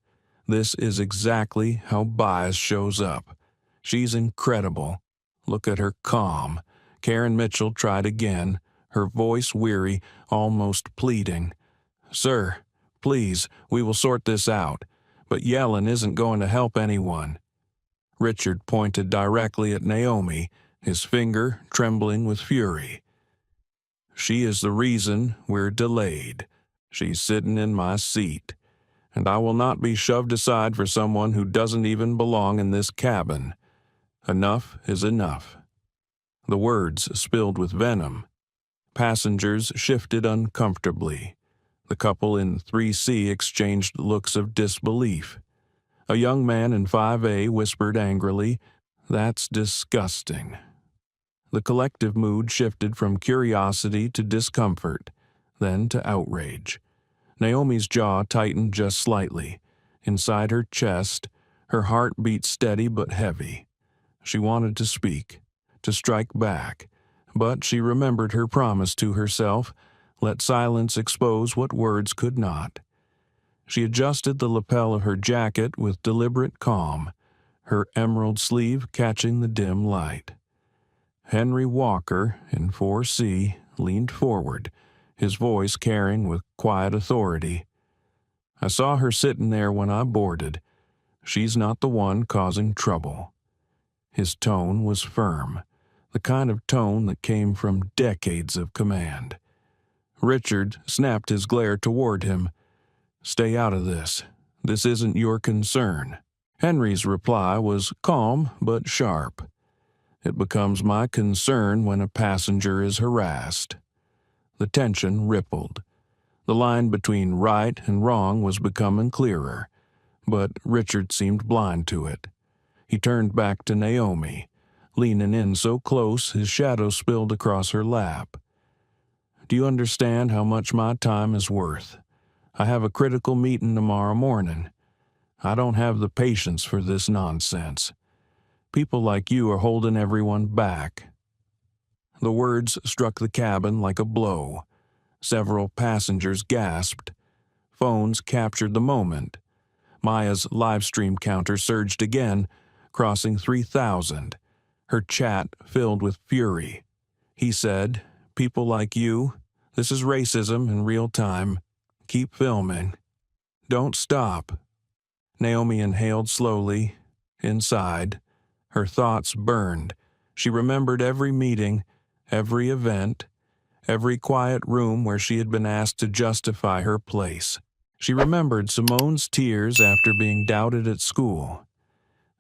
This is exactly how bias shows up. She's incredible. Look at her calm." Karen Mitchell tried again, her voice weary, almost pleading. "Sir, please, we will sort this out, but yelling isn't going to help anyone." Richard pointed directly at Naomi, his finger trembling with fury. "She is the reason we're delayed. She's sitting in my seat, and I will not be shoved aside for someone who doesn't even belong in this cabin. Enough is enough." The words spilled with venom. Passengers shifted uncomfortably. The couple in 3C exchanged looks of disbelief. A young man in 5A whispered angrily, "That's disgusting." The collective mood shifted from curiosity to discomfort, then to outrage. Naomi's jaw tightened just slightly. Inside her chest, her heart beat steady but heavy. She wanted to speak, to strike back, but she remembered her promise to herself, let silence expose what words could not. She adjusted the lapel of her jacket with deliberate calm, her emerald sleeve catching the dim light. Henry Walker, in 4C, leaned forward, his voice carrying with quiet authority. "I saw her sitting there when I boarded. She's not the one causing trouble." His tone was firm, the kind of tone that came from decades of command. Richard snapped his glare toward him. "Stay out of this. This isn't your concern." Henry's reply was calm but sharp. "It becomes my concern when a passenger is harassed." The tension rippled. The line between right and wrong was becoming clearer, but Richard seemed blind to it. He turned back to Naomi, leaning in so close his shadow spilled across her lap. "Do you understand how much my time is worth? I have a critical meeting tomorrow morning. I don't have the patience for this nonsense. People like you are holding everyone back." The words struck the cabin like a blow. Several passengers gasped. Phones captured the moment. Maya's live stream counter surged again, crossing 3,000. Her chat filled with fury. He said, "People like you, this is racism in real time. Keep filming. Don't stop." Naomi inhaled slowly. Inside, her thoughts burned. She remembered every meeting, every event, every quiet room where she had been asked to justify her place. She remembered Simone's tears after being doubted at school,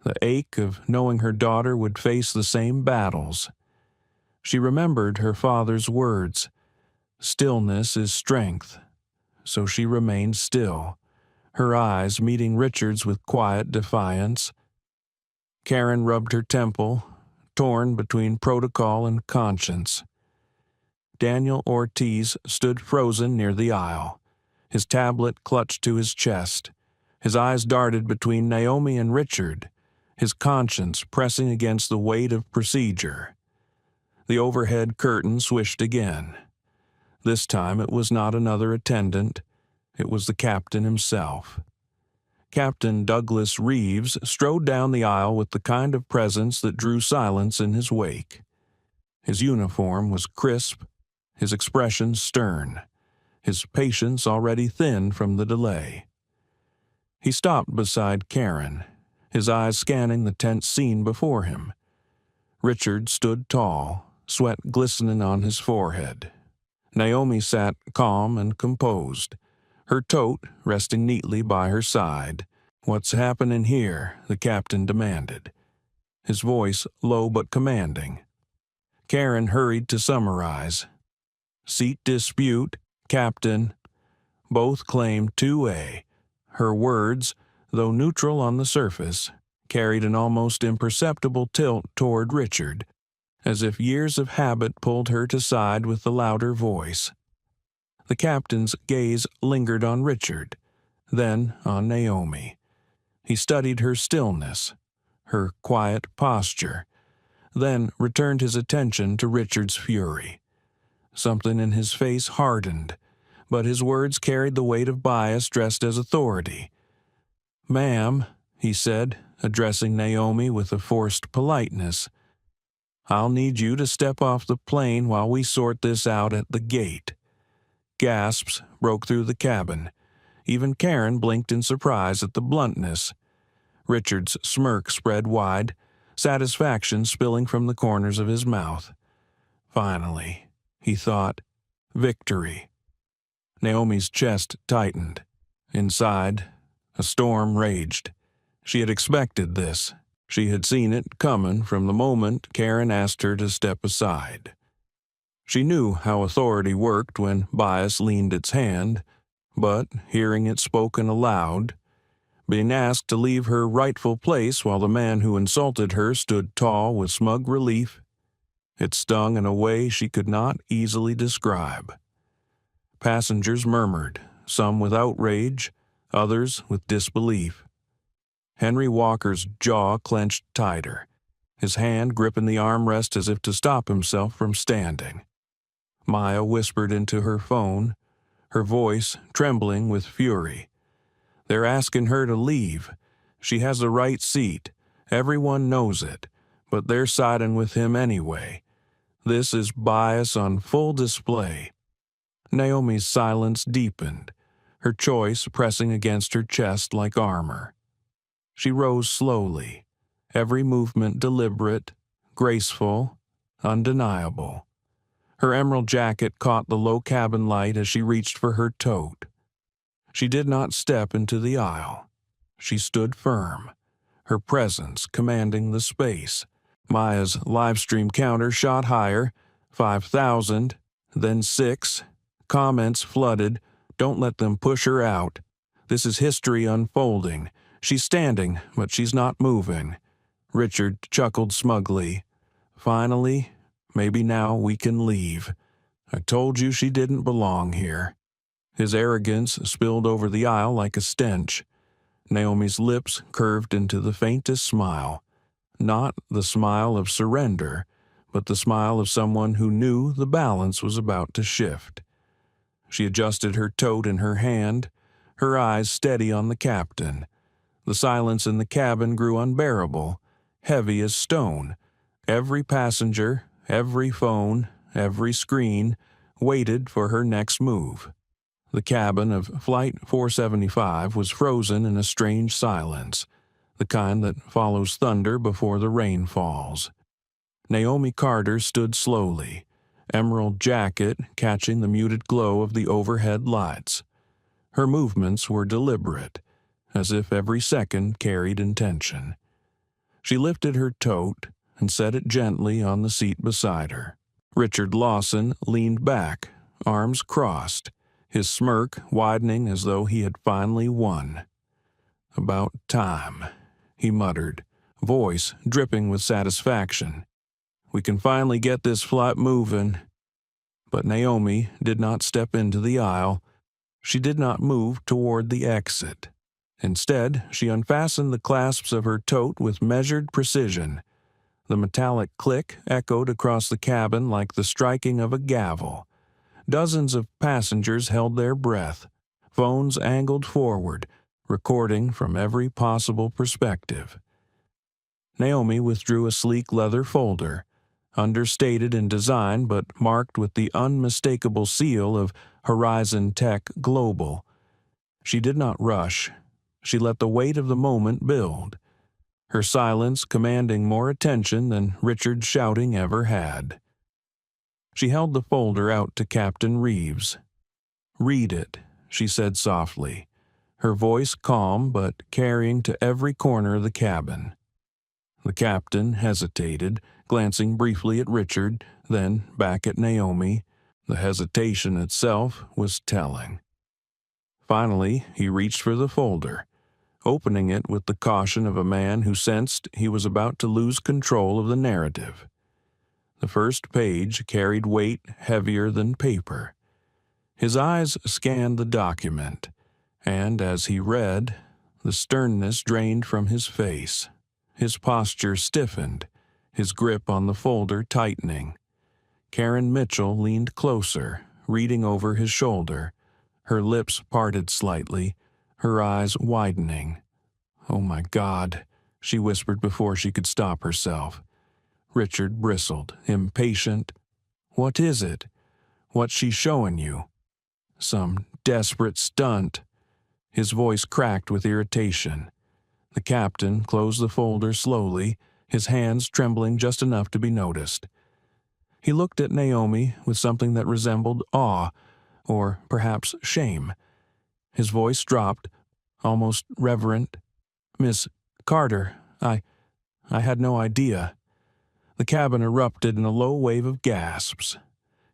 the ache of knowing her daughter would face the same battles. She remembered her father's words, "Stillness is strength." So she remained still, her eyes meeting Richard's with quiet defiance. Karen rubbed her temple, torn between protocol and conscience. Daniel Ortiz stood frozen near the aisle, his tablet clutched to his chest. His eyes darted between Naomi and Richard, his conscience pressing against the weight of procedure. The overhead curtain swished again. This time it was not another attendant. It was the captain himself. Captain Douglas Reeves strode down the aisle with the kind of presence that drew silence in his wake. His uniform was crisp, his expression stern, his patience already thin from the delay. He stopped beside Karen, his eyes scanning the tense scene before him. Richard stood tall, sweat glistening on his forehead. Naomi sat calm and composed, her tote resting neatly by her side. "What's happening here?" the captain demanded, his voice low but commanding. Karen hurried to summarize. "Seat dispute, Captain. Both claim 2A. Her words, though neutral on the surface, carried an almost imperceptible tilt toward Richard, as if years of habit pulled her to side with the louder voice. The captain's gaze lingered on Richard, then on Naomi. He studied her stillness, her quiet posture, then returned his attention to Richard's fury. Something in his face hardened, but his words carried the weight of bias dressed as authority. "Ma'am," he said, addressing Naomi with a forced politeness, "I'll need you to step off the plane while we sort this out at the gate." Gasps broke through the cabin. Even Karen blinked in surprise at the bluntness. Richard's smirk spread wide, satisfaction spilling from the corners of his mouth. Finally, he thought, victory. Naomi's chest tightened. Inside, a storm raged. She had expected this. She had seen it coming from the moment Karen asked her to step aside. She knew how authority worked when bias leaned its hand, but hearing it spoken aloud, being asked to leave her rightful place while the man who insulted her stood tall with smug relief, it stung in a way she could not easily describe. Passengers murmured, some with outrage, others with disbelief. Henry Walker's jaw clenched tighter, his hand gripping the armrest as if to stop himself from standing. Maya whispered into her phone, her voice trembling with fury. "They're asking her to leave. She has the right seat. Everyone knows it, but they're siding with him anyway. This is bias on full display." Naomi's silence deepened, her choice pressing against her chest like armor. She rose slowly, every movement deliberate, graceful, undeniable. Her emerald jacket caught the low cabin light as she reached for her tote. She did not step into the aisle. She stood firm, her presence commanding the space. Maya's livestream counter shot higher, 5,000, then 6. Comments flooded. "Don't let them push her out. This is history unfolding. She's standing, but she's not moving." Richard chuckled smugly. "Finally, maybe now we can leave. I told you she didn't belong here." His arrogance spilled over the aisle like a stench. Naomi's lips curved into the faintest smile. Not the smile of surrender, but the smile of someone who knew the balance was about to shift. She adjusted her tote in her hand, her eyes steady on the captain. The silence in the cabin grew unbearable, heavy as stone. Every passenger, every phone, every screen waited for her next move. The cabin of Flight 475 was frozen in a strange silence, the kind that follows thunder before the rain falls. Naomi Carter stood slowly, emerald jacket catching the muted glow of the overhead lights. Her movements were deliberate, as if every second carried intention. She lifted her tote and set it gently on the seat beside her. Richard Lawson leaned back, arms crossed, his smirk widening as though he had finally won. "About time," he muttered, voice dripping with satisfaction. "We can finally get this flight moving." But Naomi did not step into the aisle. She did not move toward the exit. Instead, she unfastened the clasps of her tote with measured precision. The metallic click echoed across the cabin like the striking of a gavel. Dozens of passengers held their breath, phones angled forward, recording from every possible perspective. Naomi withdrew a sleek leather folder, understated in design but marked with the unmistakable seal of Horizon Tech Global. She did not rush. She let the weight of the moment build, her silence commanding more attention than Richard's shouting ever had. She held the folder out to Captain Reeves. "Read it," she said softly, her voice calm but carrying to every corner of the cabin. The captain hesitated, glancing briefly at Richard, then back at Naomi. The hesitation itself was telling. Finally, he reached for the folder, opening it with the caution of a man who sensed he was about to lose control of the narrative. The first page carried weight heavier than paper. His eyes scanned the document, and as he read, the sternness drained from his face. His posture stiffened, his grip on the folder tightening. Karen Mitchell leaned closer, reading over his shoulder, her lips parted slightly, her eyes widening. "Oh my God," she whispered before she could stop herself. Richard bristled, impatient. "What is it? What's she showing you? Some desperate stunt?" His voice cracked with irritation. The captain closed the folder slowly, his hands trembling just enough to be noticed. He looked at Naomi with something that resembled awe, or perhaps shame. His voice dropped, almost reverent. "Miss Carter, I had no idea." The cabin erupted in a low wave of gasps.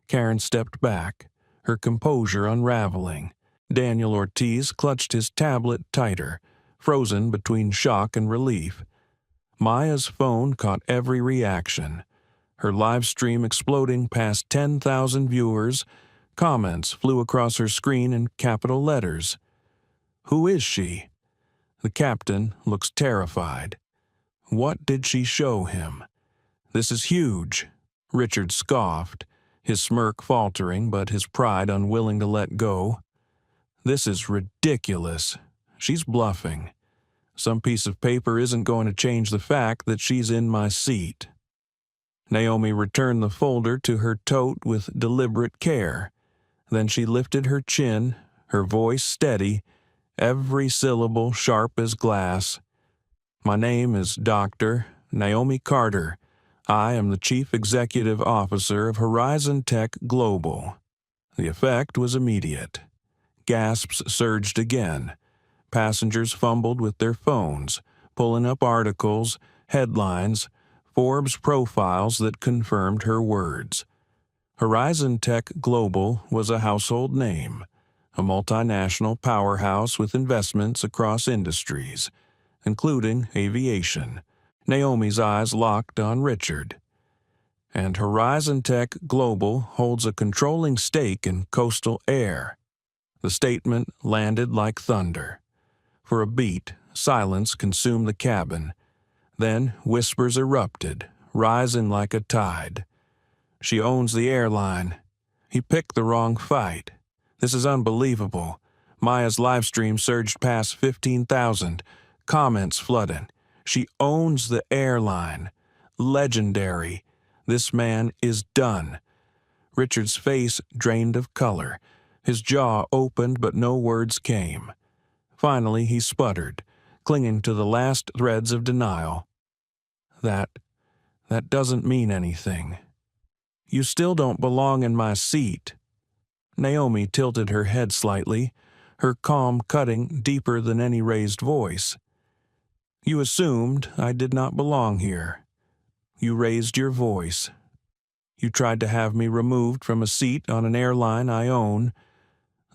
Karen stepped back, her composure unraveling. Daniel Ortiz clutched his tablet tighter, frozen between shock and relief. Maya's phone caught every reaction, her live stream exploding past 10,000 viewers. Comments flew across her screen in capital letters. "Who is she?" The captain looks terrified. What did she show him? "This is huge," Richard scoffed, his smirk faltering but his pride unwilling to let go. "This is ridiculous. She's bluffing. Some piece of paper isn't going to change the fact that she's in my seat." Naomi returned the folder to her tote with deliberate care. Then she lifted her chin, her voice steady, every syllable sharp as glass. "My name is Dr. Naomi Carter. I am the Chief Executive Officer of Horizon Tech Global." The effect was immediate. Gasps surged again. Passengers fumbled with their phones, pulling up articles, headlines, Forbes profiles that confirmed her words. Horizon Tech Global was a household name, a multinational powerhouse with investments across industries, including aviation. Naomi's eyes locked on Richard. "And Horizon Tech Global holds a controlling stake in coastal air." The statement landed like thunder. For a beat, silence consumed the cabin. Then whispers erupted, rising like a tide. "She owns the airline. He picked the wrong fight. This is unbelievable." Maya's live stream surged past 15,000. Comments flooded. "She owns the airline. Legendary. This man is done." Richard's face drained of color. His jaw opened, but no words came. Finally, he sputtered, clinging to the last threads of denial. That doesn't mean anything. You still don't belong in my seat." Naomi tilted her head slightly, her calm cutting deeper than any raised voice. "You assumed I did not belong here. You raised your voice. You tried to have me removed from a seat on an airline I own."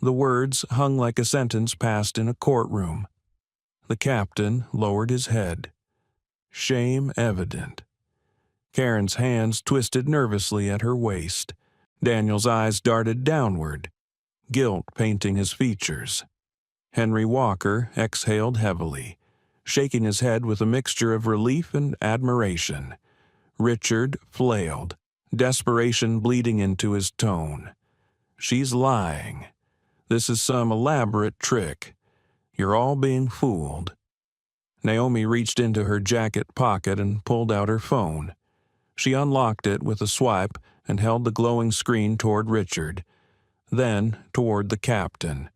The words hung like a sentence passed in a courtroom. The captain lowered his head. Shame evident. Karen's hands twisted nervously at her waist. Daniel's eyes darted downward, guilt painting his features. Henry Walker exhaled heavily, shaking his head with a mixture of relief and admiration. Richard flailed, desperation bleeding into his tone. "She's lying. This is some elaborate trick. You're all being fooled." Naomi reached into her jacket pocket and pulled out her phone. She unlocked it with a swipe and held the glowing screen toward Richard, then toward the captain.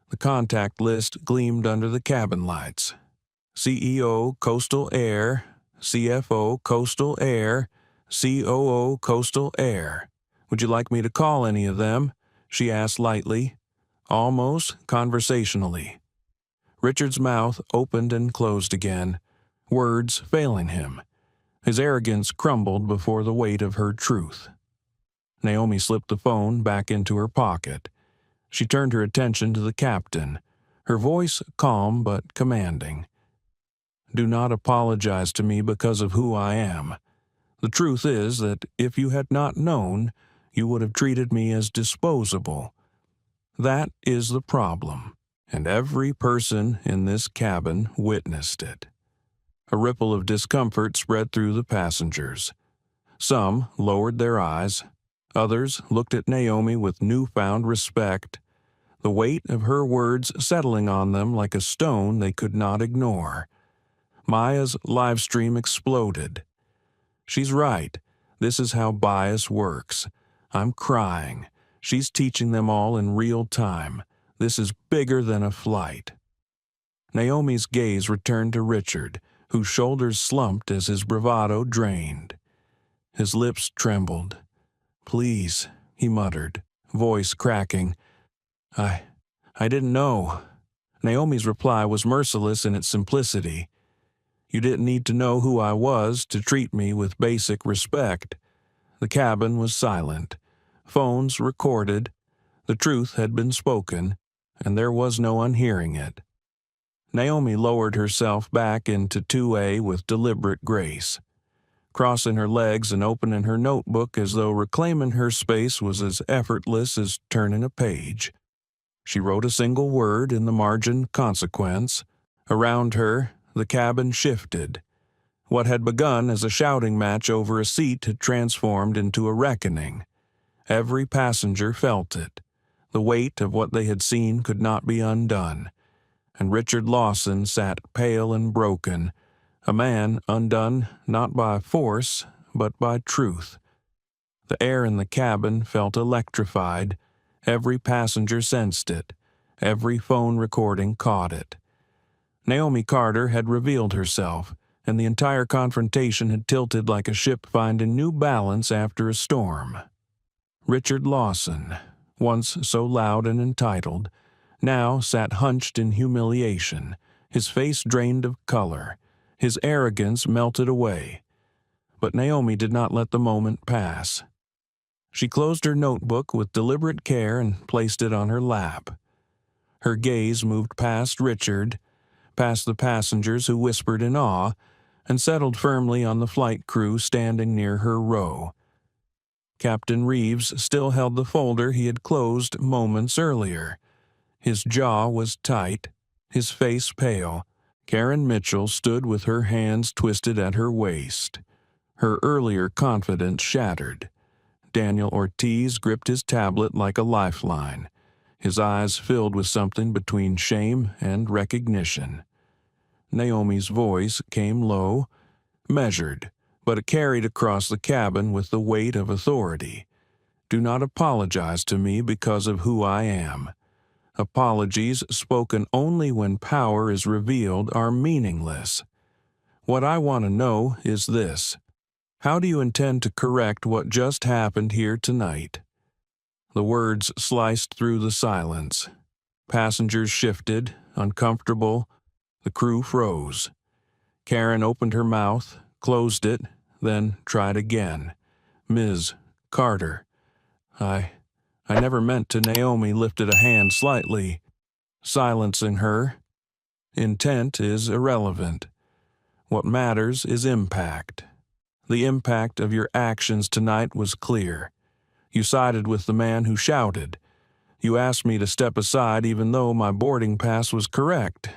The contact list gleamed under the cabin lights. CEO Coastal Air, CFO Coastal Air, COO Coastal Air. "Would you like me to call any of them?" she asked lightly, almost conversationally. Richard's mouth opened and closed again, words failing him. His arrogance crumbled before the weight of her truth. Naomi slipped the phone back into her pocket. She turned her attention to the captain, her voice calm but commanding. "Do not apologize to me because of who I am. The truth is that if you had not known, you would have treated me as disposable. That is the problem, and every person in this cabin witnessed it." A ripple of discomfort spread through the passengers. Some lowered their eyes. Others looked at Naomi with newfound respect, the weight of her words settling on them like a stone they could not ignore. Maya's live stream exploded. "She's right. This is how bias works. I'm crying. She's teaching them all in real time. This is bigger than a flight." Naomi's gaze returned to Richard, whose shoulders slumped as his bravado drained. His lips trembled. "Please," he muttered, voice cracking. I didn't know." Naomi's reply was merciless in its simplicity. "You didn't need to know who I was to treat me with basic respect." The cabin was silent. Phones recorded. The truth had been spoken, and there was no unhearing it. Naomi lowered herself back into 2A with deliberate grace, crossing her legs and opening her notebook as though reclaiming her space was as effortless as turning a page. She wrote a single word in the margin, consequence. Around her, the cabin shifted. What had begun as a shouting match over a seat had transformed into a reckoning. Every passenger felt it. The weight of what they had seen could not be undone. And Richard Lawson sat pale and broken, a man undone not by force, but by truth. The air in the cabin felt electrified. Every passenger sensed it. Every phone recording caught it. Naomi Carter had revealed herself, and the entire confrontation had tilted like a ship finding new balance after a storm. Richard Lawson, once so loud and entitled, now sat hunched in humiliation, his face drained of color, his arrogance melted away. But Naomi did not let the moment pass. She closed her notebook with deliberate care and placed it on her lap. Her gaze moved past Richard, past the passengers who whispered in awe, and settled firmly on the flight crew standing near her row. Captain Reeves still held the folder he had closed moments earlier. His jaw was tight, his face pale. Karen Mitchell stood with her hands twisted at her waist. Her earlier confidence shattered. Daniel Ortiz gripped his tablet like a lifeline, his eyes filled with something between shame and recognition. Naomi's voice came low, measured, but it carried across the cabin with the weight of authority. Do not apologize to me because of who I am. Apologies spoken only when power is revealed are meaningless. What I want to know is this. How do you intend to correct what just happened here tonight? The words sliced through the silence. Passengers shifted, uncomfortable. The crew froze. Karen opened her mouth, closed it, then tried again. Ms. Carter. I never meant to. Naomi lifted a hand slightly, silencing her. Intent is irrelevant. What matters is impact. The impact of your actions tonight was clear. You sided with the man who shouted. You asked me to step aside even though my boarding pass was correct.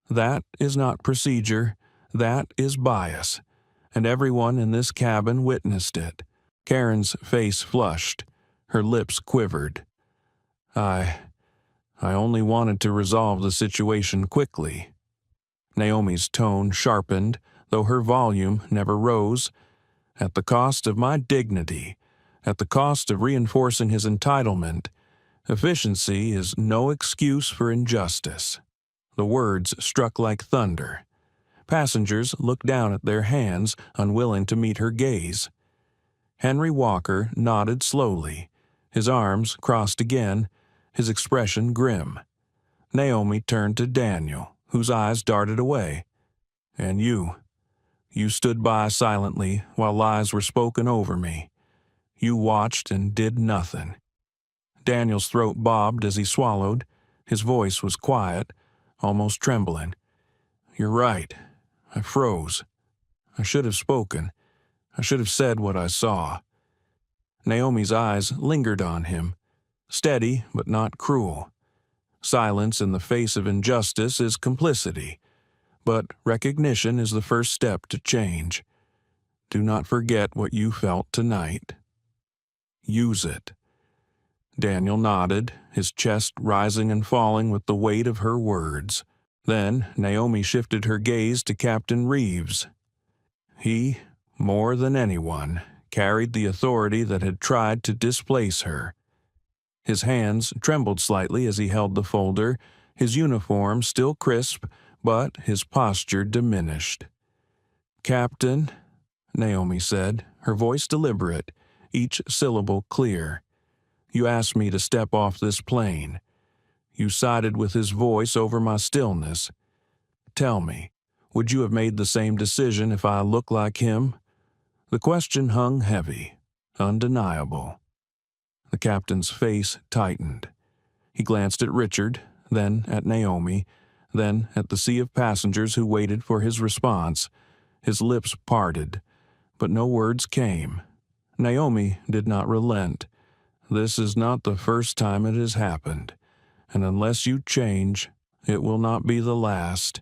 That is not procedure. That is bias. And everyone in this cabin witnessed it. Karen's face flushed. Her lips quivered. I only wanted to resolve the situation quickly. Naomi's tone sharpened, though her volume never rose. At the cost of my dignity, at the cost of reinforcing his entitlement, efficiency is no excuse for injustice. The words struck like thunder. Passengers looked down at their hands, unwilling to meet her gaze. Henry Walker nodded slowly, his arms crossed again, his expression grim. Naomi turned to Daniel, whose eyes darted away. And you stood by silently while lies were spoken over me. You watched and did nothing. Daniel's throat bobbed as he swallowed. His voice was quiet, almost trembling. You're right. I froze. I should have spoken. I should have said what I saw. Naomi's eyes lingered on him, steady but not cruel. Silence in the face of injustice is complicity, but recognition is the first step to change. Do not forget what you felt tonight. Use it. Daniel nodded, his chest rising and falling with the weight of her words. Then Naomi shifted her gaze to Captain Reeves. He, more than anyone, carried the authority that had tried to displace her. His hands trembled slightly as he held the folder, his uniform still crisp, but his posture diminished. Captain, Naomi said, her voice deliberate, each syllable clear. You asked me to step off this plane. You sided with his voice over my stillness. Tell me, would you have made the same decision if I looked like him? The question hung heavy, undeniable. The captain's face tightened. He glanced at Richard, then at Naomi, then at the sea of passengers who waited for his response. His lips parted, but no words came. Naomi did not relent. This is not the first time it has happened, and unless you change, it will not be the last.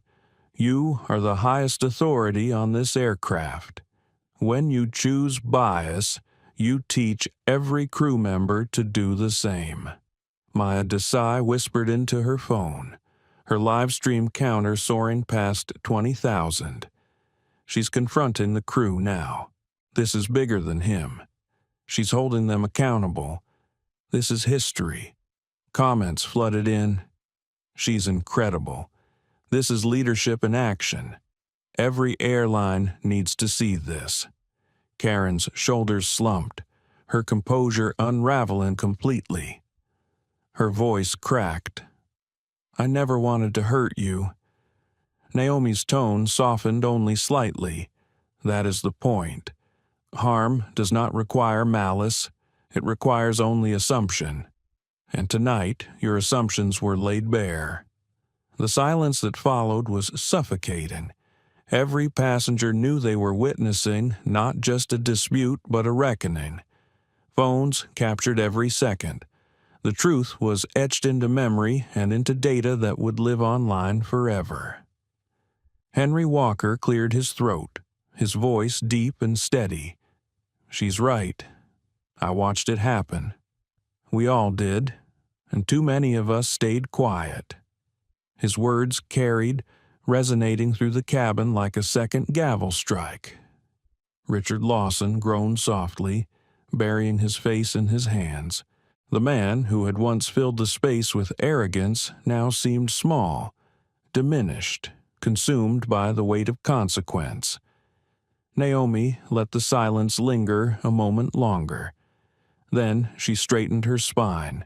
You are the highest authority on this aircraft. When you choose bias, you teach every crew member to do the same. Maya Desai whispered into her phone, her live stream counter soaring past 20,000. She's confronting the crew now. This is bigger than him. She's holding them accountable. This is history. Comments flooded in. She's incredible. This is leadership in action. Every airline needs to see this. Karen's shoulders slumped, her composure unraveling completely. Her voice cracked. I never wanted to hurt you. Naomi's tone softened only slightly. That is the point. Harm does not require malice. It requires only assumption. And tonight, your assumptions were laid bare. The silence that followed was suffocating. Every passenger knew they were witnessing not just a dispute but a reckoning. Phones captured every second. The truth was etched into memory and into data that would live online forever. Henry Walker cleared his throat, his voice deep and steady. She's right. I watched it happen. We all did, and too many of us stayed quiet. His words carried, resonating through the cabin like a second gavel strike. Richard Lawson groaned softly, burying his face in his hands. The man who had once filled the space with arrogance now seemed small, diminished, consumed by the weight of consequence. Naomi let the silence linger a moment longer. Then she straightened her spine,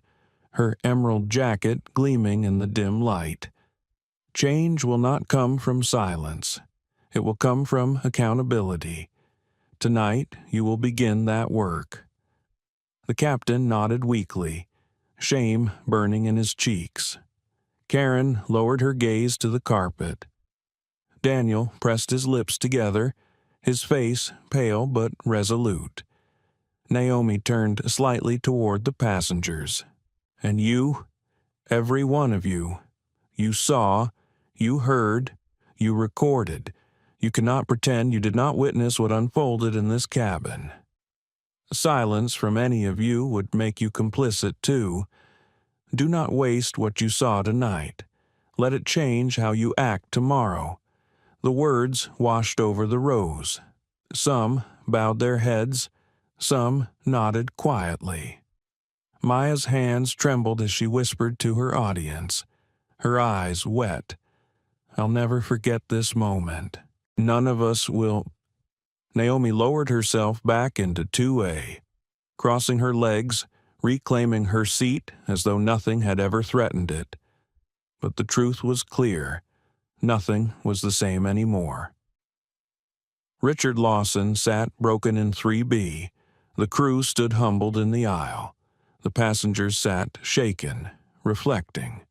her emerald jacket gleaming in the dim light. Change will not come from silence. It will come from accountability. Tonight you will begin that work. The captain nodded weakly, shame burning in his cheeks. Karen lowered her gaze to the carpet. Daniel pressed his lips together, his face pale but resolute. Naomi turned slightly toward the passengers. And you, every one of you, you saw, you heard, you recorded. You cannot pretend you did not witness what unfolded in this cabin. Silence from any of you would make you complicit too. Do not waste what you saw tonight. Let it change how you act tomorrow. The words washed over the rows. Some bowed their heads, some nodded quietly. Maya's hands trembled as she whispered to her audience, her eyes wet. I'll never forget this moment. None of us will. Naomi lowered herself back into 2A, crossing her legs, reclaiming her seat as though nothing had ever threatened it. But the truth was clear. Nothing was the same anymore. Richard Lawson sat broken in 3B. The crew stood humbled in the aisle. The passengers sat shaken, reflecting.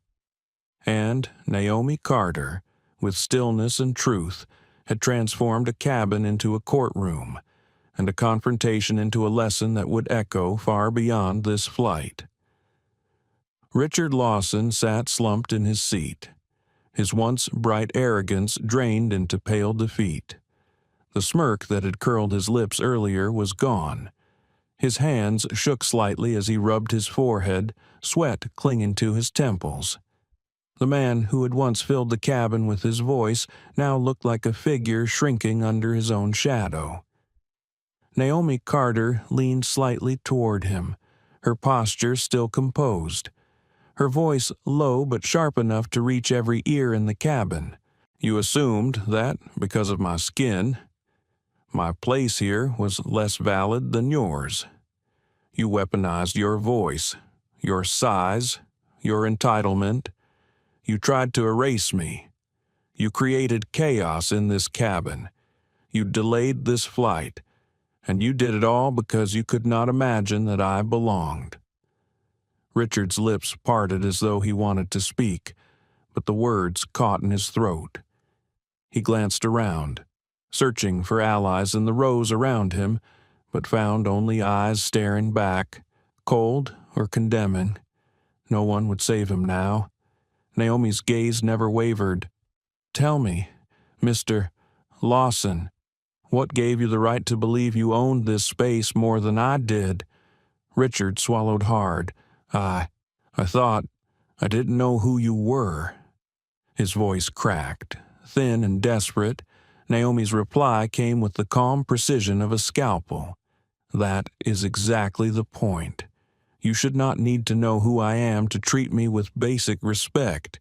And Naomi Carter, with stillness and truth, had transformed a cabin into a courtroom, and a confrontation into a lesson that would echo far beyond this flight. Richard Lawson sat slumped in his seat, his once bright arrogance drained into pale defeat. The smirk that had curled his lips earlier was gone. His hands shook slightly as he rubbed his forehead, sweat clinging to his temples. The man who had once filled the cabin with his voice now looked like a figure shrinking under his own shadow. Naomi Carter leaned slightly toward him, her posture still composed, her voice low but sharp enough to reach every ear in the cabin. You assumed that, because of my skin, my place here was less valid than yours. You weaponized your voice, your size, your entitlement. You tried to erase me. You created chaos in this cabin. You delayed this flight. And you did it all because you could not imagine that I belonged. Richard's lips parted as though he wanted to speak, but the words caught in his throat. He glanced around, searching for allies in the rows around him, but found only eyes staring back, cold or condemning. No one would save him now. Naomi's gaze never wavered. Tell me, Mr. Lawson, what gave you the right to believe you owned this space more than I did? Richard swallowed hard. I thought I didn't know who you were. His voice cracked, thin and desperate. Naomi's reply came with the calm precision of a scalpel. That is exactly the point. You should not need to know who I am to treat me with basic respect.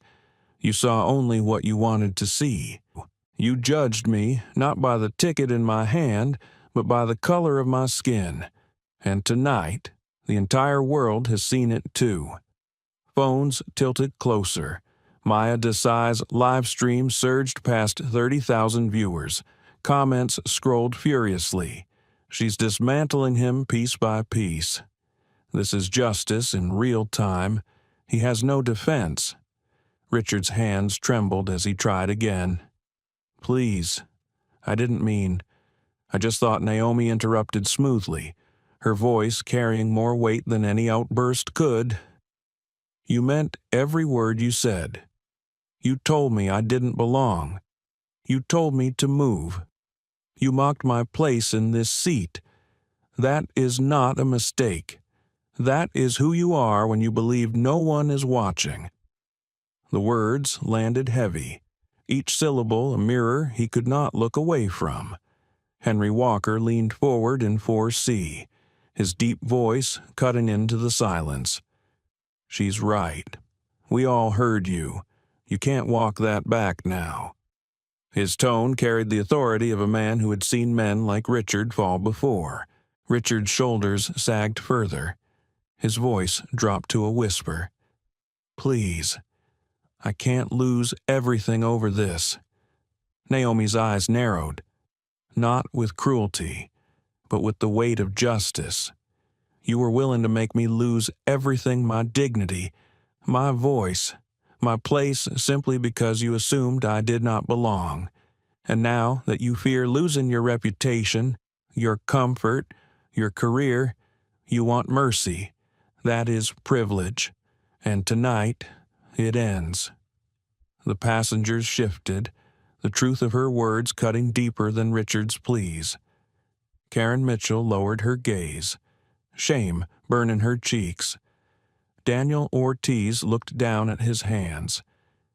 You saw only what you wanted to see. You judged me not by the ticket in my hand, but by the color of my skin. And tonight, the entire world has seen it too. Phones tilted closer. Maya Desai's live stream surged past 30,000 viewers. Comments scrolled furiously. She's dismantling him piece by piece. This is justice in real time. He has no defense. Richard's hands trembled as he tried again. Please, I didn't mean. I just thought Naomi interrupted smoothly, her voice carrying more weight than any outburst could. You meant every word you said. You told me I didn't belong. You told me to move. You mocked my place in this seat. That is not a mistake. That is who you are when you believe no one is watching. The words landed heavy, each syllable a mirror he could not look away from. Henry Walker leaned forward in 4C. his deep voice cutting into the silence. "She's right. We all heard you. You can't walk that back now." His tone carried the authority of a man who had seen men like Richard fall before. Richard's shoulders sagged further. His voice dropped to a whisper. "Please, I can't lose everything over this." Naomi's eyes narrowed, not with cruelty, but with the weight of justice. "You were willing to make me lose everything, my dignity, my voice, my place, simply because you assumed I did not belong. And now that you fear losing your reputation, your comfort, your career, you want mercy. That is privilege. And tonight, it ends." The passengers shifted, the truth of her words cutting deeper than Richard's pleas. Karen Mitchell lowered her gaze, shame burning her cheeks. Daniel Ortiz looked down at his hands,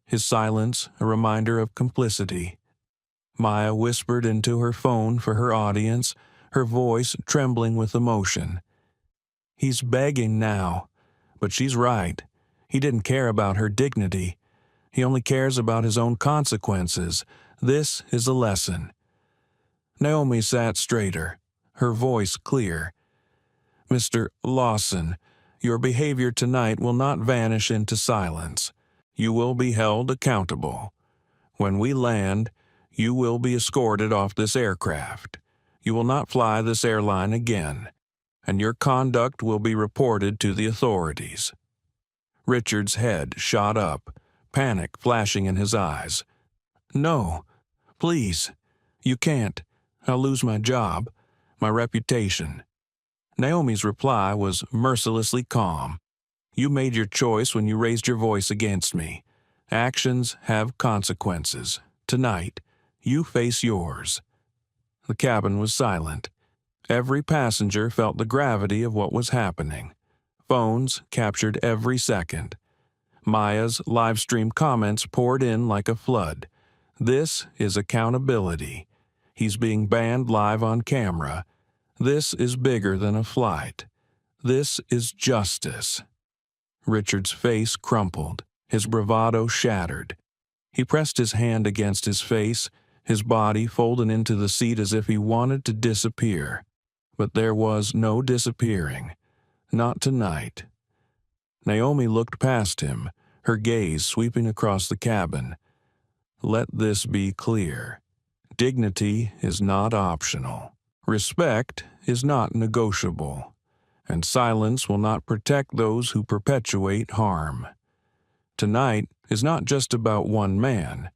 his silence a reminder of complicity. Maya whispered into her phone for her audience, her voice trembling with emotion. "He's begging now, but she's right. He didn't care about her dignity. He only cares about his own consequences. This is a lesson." Naomi sat straighter, her voice clear. "Mr. Lawson, your behavior tonight will not vanish into silence. You will be held accountable. When we land, you will be escorted off this aircraft. You will not fly this airline again, and your conduct will be reported to the authorities." Richard's head shot up, panic flashing in his eyes. "No, please, you can't. I'll lose my job, my reputation." Naomi's reply was mercilessly calm. "You made your choice when you raised your voice against me. Actions have consequences. Tonight, you face yours." The cabin was silent. Every passenger felt the gravity of what was happening. Phones captured every second. Maya's live-stream comments poured in like a flood. "This is accountability. He's being banned live on camera. This is bigger than a flight. This is justice." Richard's face crumpled, his bravado shattered. He pressed his hand against his face, his body folded into the seat as if he wanted to disappear. But there was no disappearing. Not tonight. Naomi looked past him, her gaze sweeping across the cabin. "Let this be clear. Dignity is not optional. Respect is not negotiable. And silence will not protect those who perpetuate harm. Tonight is not just about one man.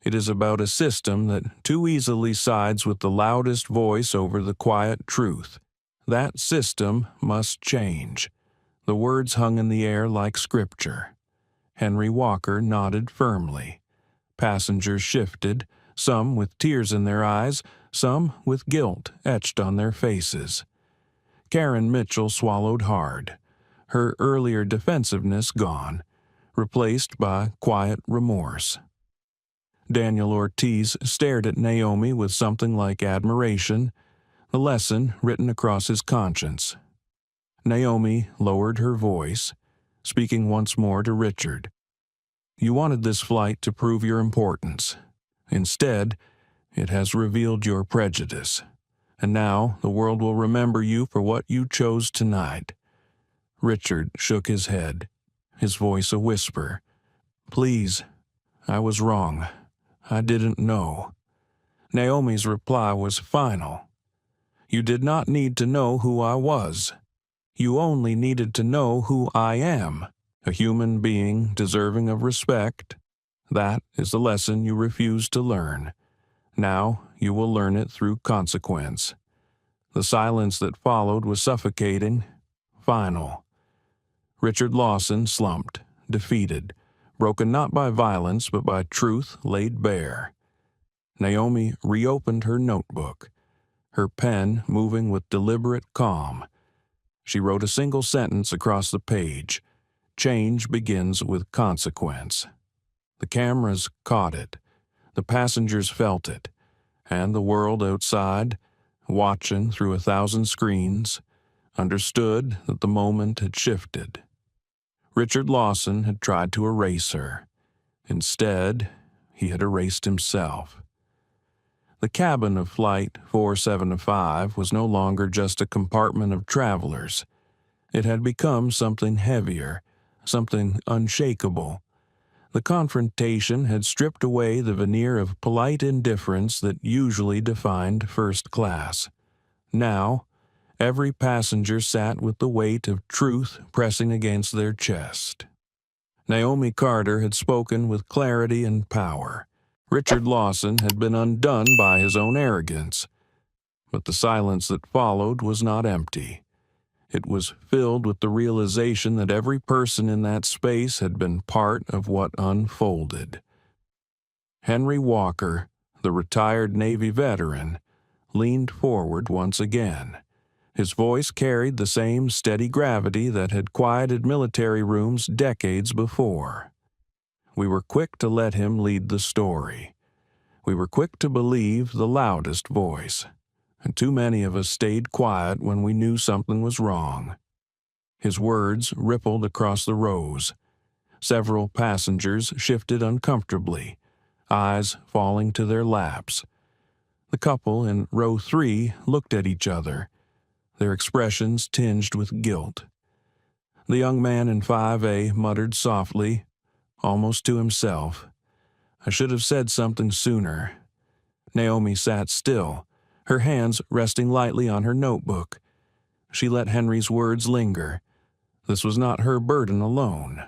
It is about a system that too easily sides with the loudest voice over the quiet truth. That system must change." The words hung in the air like scripture. Henry Walker nodded firmly. Passengers shifted, some with tears in their eyes, some with guilt etched on their faces. Karen Mitchell swallowed hard, her earlier defensiveness gone, replaced by quiet remorse. Daniel Ortiz stared at Naomi with something like admiration, the lesson written across his conscience. Naomi lowered her voice, speaking once more to Richard. "You wanted this flight to prove your importance. Instead, it has revealed your prejudice. And now the world will remember you for what you chose tonight." Richard shook his head, his voice a whisper. "Please, I was wrong. I didn't know." Naomi's reply was final. "You did not need to know who I was. You only needed to know who I am, a human being deserving of respect. That is the lesson you refused to learn. Now you will learn it through consequence." The silence that followed was suffocating, final. Richard Lawson slumped, defeated, broken not by violence but by truth laid bare. Naomi reopened her notebook, her pen moving with deliberate calm. She wrote a single sentence across the page. "Change begins with consequence." The cameras caught it, the passengers felt it, and the world outside, watching through 1,000 screens, understood that the moment had shifted. Richard Lawson had tried to erase her. Instead, he had erased himself. The cabin of Flight 475 was no longer just a compartment of travelers. It had become something heavier, something unshakable. The confrontation had stripped away the veneer of polite indifference that usually defined first class. Now, every passenger sat with the weight of truth pressing against their chest. Naomi Carter had spoken with clarity and power. Richard Lawson had been undone by his own arrogance. But the silence that followed was not empty. It was filled with the realization that every person in that space had been part of what unfolded. Henry Walker, the retired Navy veteran, leaned forward once again. His voice carried the same steady gravity that had quieted military rooms decades before. We were quick to let him lead the story. We were quick to believe the loudest voice, and too many of us stayed quiet when we knew something was wrong. His words rippled across the rows. Several passengers shifted uncomfortably, eyes falling to their laps. The couple in row 3 looked at each other, their expressions tinged with guilt. The young man in 5A muttered softly, almost to himself, "I should have said something sooner." Naomi sat still, her hands resting lightly on her notebook. She let Henry's words linger. This was not her burden alone.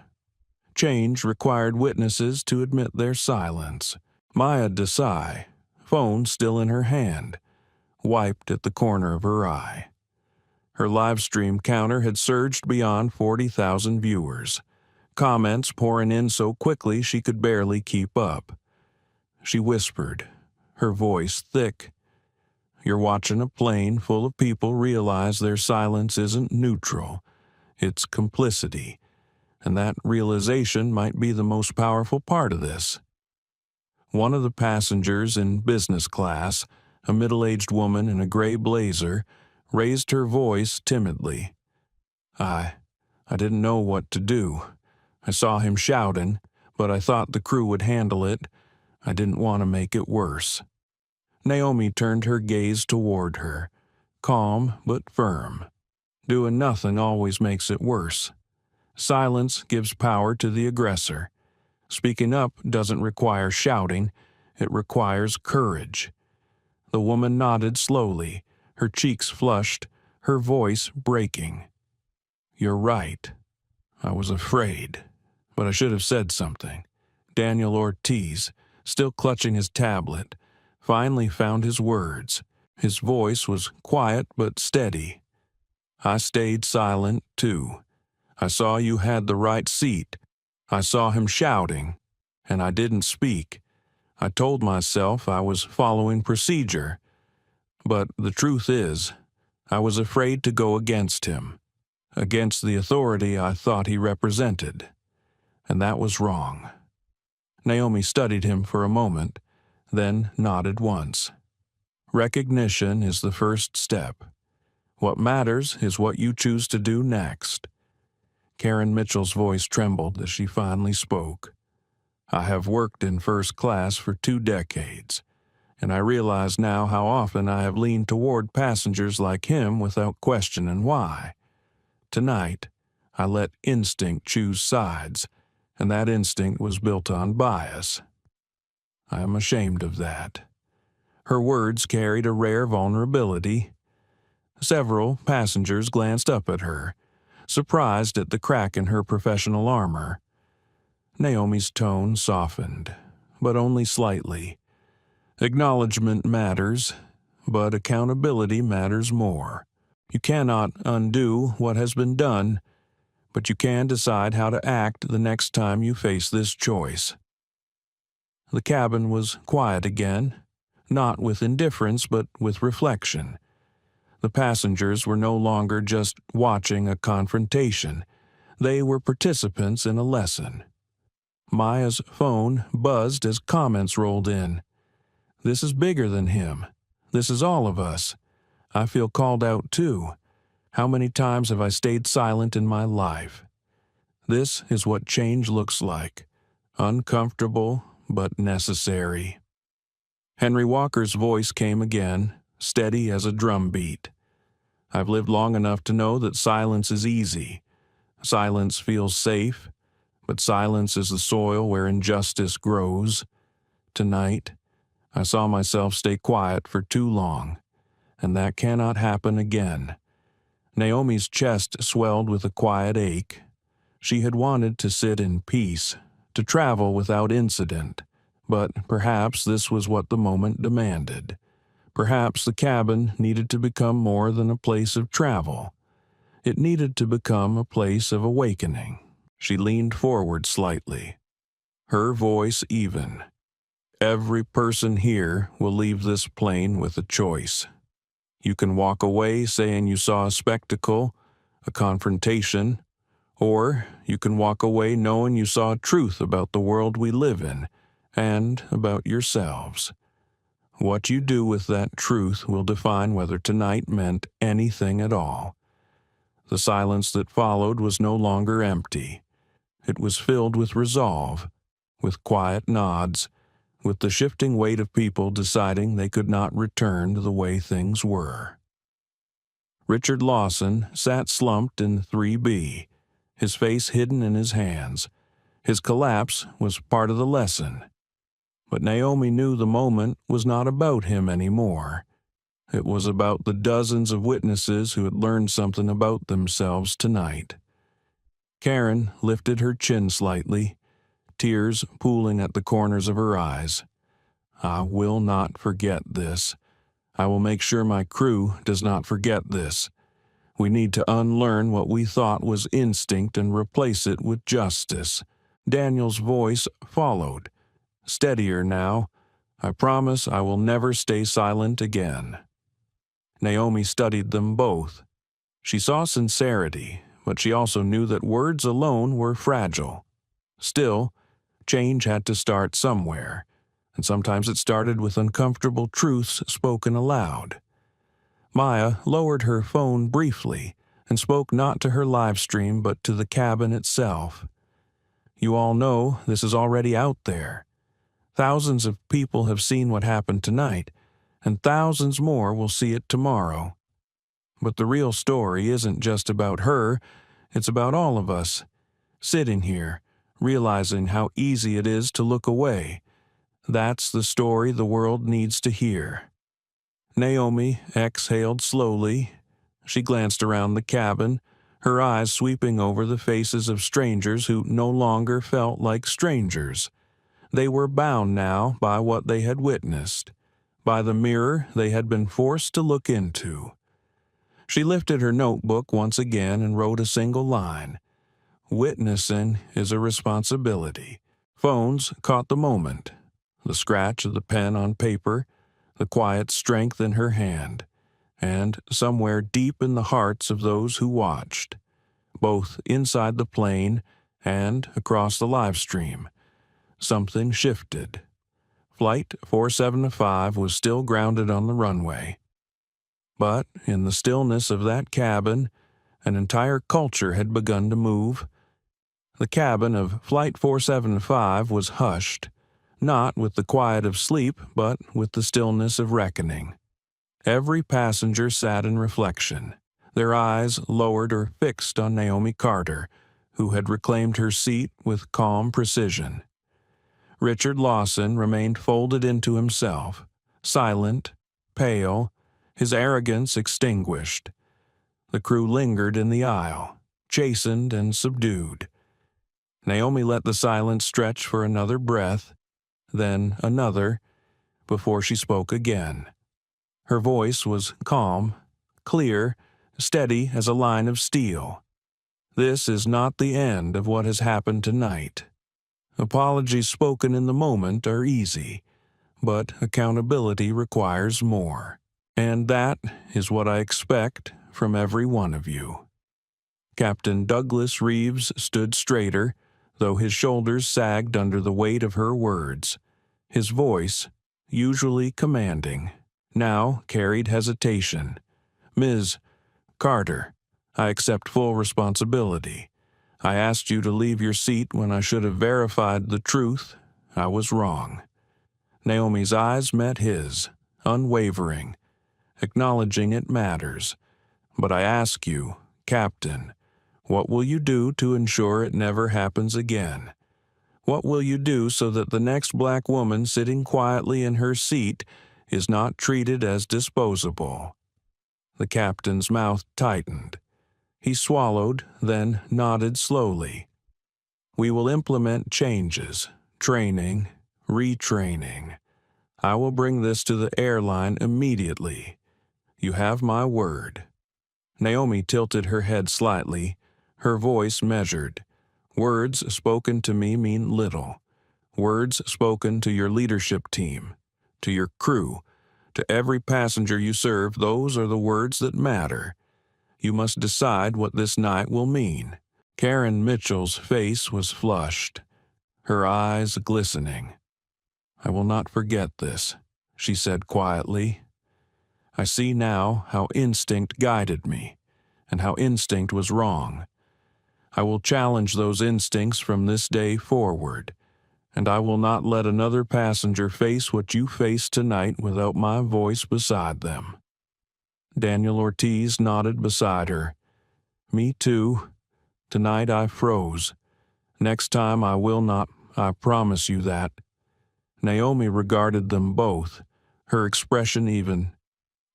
Change required witnesses to admit their silence. Maya Desai, phone still in her hand, wiped at the corner of her eye. Her live stream counter had surged beyond 40,000 viewers, comments pouring in so quickly she could barely keep up. She whispered, her voice thick, "You're watching a plane full of people realize their silence isn't neutral, it's complicity, and that realization might be the most powerful part of this." One of the passengers in business class, a middle-aged woman in a gray blazer, raised her voice timidly. I didn't know what to do. I saw him shouting, but I thought the crew would handle it. I didn't want to make it worse." Naomi turned her gaze toward her, calm but firm. Doing nothing always makes it worse. Silence gives power to the aggressor. Speaking up doesn't require shouting, it requires courage. The woman nodded slowly, her cheeks flushed, her voice breaking. "You're right. I was afraid, but I should have said something." Daniel Ortiz, still clutching his tablet, finally found his words. His voice was quiet but steady. "I stayed silent, too. I saw you had the right seat. I saw him shouting, and I didn't speak. I told myself I was following procedure. But the truth is, I was afraid to go against him, against the authority I thought he represented. And that was wrong." Naomi studied him for a moment, then nodded once. Recognition is the first step. What matters is what you choose to do next. Karen Mitchell's voice trembled as she finally spoke. "I have worked in first class for 2 decades. And I realize now how often I have leaned toward passengers like him without questioning why. Tonight, I let instinct choose sides, and that instinct was built on bias. I am ashamed of that." Her words carried a rare vulnerability. Several passengers glanced up at her, surprised at the crack in her professional armor. Naomi's tone softened, but only slightly. Acknowledgement matters, but accountability matters more. You cannot undo what has been done, but you can decide how to act the next time you face this choice. The cabin was quiet again, not with indifference but with reflection. The passengers were no longer just watching a confrontation. They were participants in a lesson. Maya's phone buzzed as comments rolled in. "This is bigger than him. This is all of us. I feel called out too. How many times have I stayed silent in my life? This is what change looks like. Uncomfortable, but necessary. Henry Walker's voice came again, steady as a drum beat. I've lived long enough to know that silence is easy. Silence feels safe, but silence is the soil where injustice grows. Tonight, I saw myself stay quiet for too long, and that cannot happen again. Naomi's chest swelled with a quiet ache. She had wanted to sit in peace, to travel without incident, but perhaps this was what the moment demanded. Perhaps the cabin needed to become more than a place of travel. It needed to become a place of awakening. She leaned forward slightly, her voice even. Every person here will leave this plane with a choice. You can walk away saying you saw a spectacle, a confrontation, or you can walk away knowing you saw truth about the world we live in and about yourselves. What you do with that truth will define whether tonight meant anything at all. The silence that followed was no longer empty. It was filled with resolve, with quiet nods, with the shifting weight of people deciding they could not return to the way things were. Richard Lawson sat slumped in 3B, his face hidden in his hands. His collapse was part of the lesson. But Naomi knew the moment was not about him anymore. It was about the dozens of witnesses who had learned something about themselves tonight. Karen lifted her chin slightly, tears pooling at the corners of her eyes. I will not forget this. I will make sure my crew does not forget this. We need to unlearn what we thought was instinct and replace it with justice. Daniel's voice followed, steadier now. I promise I will never stay silent again. Naomi studied them both. She saw sincerity, but she also knew that words alone were fragile. Still, change had to start somewhere, and sometimes it started with uncomfortable truths spoken aloud. Maya lowered her phone briefly and spoke not to her live stream but to the cabin itself. You all know this is already out there. Thousands of people have seen what happened tonight, and thousands more will see it tomorrow. But the real story isn't just about her, it's about all of us, sitting here, realizing how easy it is to look away. That's the story the world needs to hear. Naomi exhaled slowly. She glanced around the cabin, her eyes sweeping over the faces of strangers who no longer felt like strangers. They were bound now by what they had witnessed, by the mirror they had been forced to look into. She lifted her notebook once again and wrote a single line. Witnessing is a responsibility. Phones caught the moment, the scratch of the pen on paper, the quiet strength in her hand, and somewhere deep in the hearts of those who watched, both inside the plane and across the live stream, something shifted. Flight 475 was still grounded on the runway. But in the stillness of that cabin, an entire culture had begun to move. The cabin of Flight 475 was hushed, not with the quiet of sleep, but with the stillness of reckoning. Every passenger sat in reflection, their eyes lowered or fixed on Naomi Carter, who had reclaimed her seat with calm precision. Richard Lawson remained folded into himself, silent, pale, his arrogance extinguished. The crew lingered in the aisle, chastened and subdued. Naomi let the silence stretch for another breath, then another, before she spoke again. Her voice was calm, clear, steady as a line of steel. This is not the end of what has happened tonight. Apologies spoken in the moment are easy, but accountability requires more. And that is what I expect from every one of you. Captain Douglas Reeves stood straighter, though his shoulders sagged under the weight of her words. His voice, usually commanding, now carried hesitation. Ms. Carter, I accept full responsibility. I asked you to leave your seat when I should have verified the truth. I was wrong." Naomi's eyes met his, unwavering, acknowledging it matters. "But I ask you, Captain, what will you do to ensure it never happens again? What will you do so that the next black woman sitting quietly in her seat is not treated as disposable?" The captain's mouth tightened. He swallowed, then nodded slowly. "We will implement changes, training, retraining. I will bring this to the airline immediately. You have my word." Naomi tilted her head slightly, her voice measured. "Words spoken to me mean little. Words spoken to your leadership team, to your crew, to every passenger you serve, those are the words that matter. You must decide what this night will mean." Karen Mitchell's face was flushed, her eyes glistening. "I will not forget this," she said quietly. "I see now how instinct guided me, and how instinct was wrong. I will challenge those instincts from this day forward, and I will not let another passenger face what you faced tonight without my voice beside them." Daniel Ortiz nodded beside her. "Me too. Tonight I froze. Next time I will not, I promise you that." Naomi regarded them both, her expression even.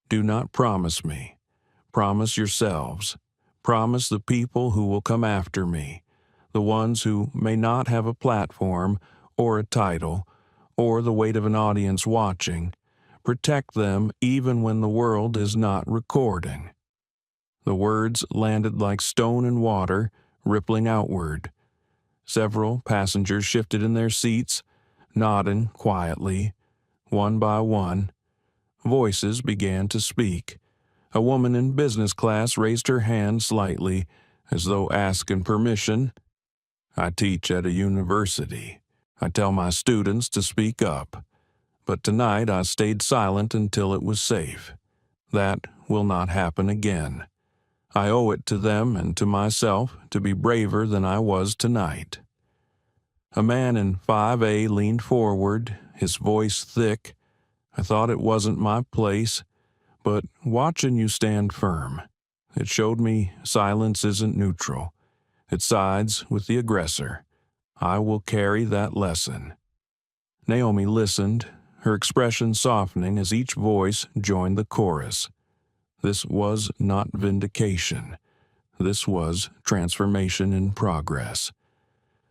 "Do not promise me. Promise yourselves. Promise the people who will come after me, the ones who may not have a platform or a title or the weight of an audience watching. Protect them even when the world is not recording." The words landed like stone in water, rippling outward. Several passengers shifted in their seats, nodding quietly. One by one, voices began to speak. A woman in business class raised her hand slightly, as though asking permission. "I teach at a university. I tell my students to speak up. But tonight I stayed silent until it was safe. That will not happen again. I owe it to them and to myself to be braver than I was tonight." A man in 5A leaned forward, his voice thick. "I thought it wasn't my place, but watching you stand firm, it showed me silence isn't neutral. It sides with the aggressor. I will carry that lesson." Naomi listened, her expression softening as each voice joined the chorus. This was not vindication. This was transformation in progress.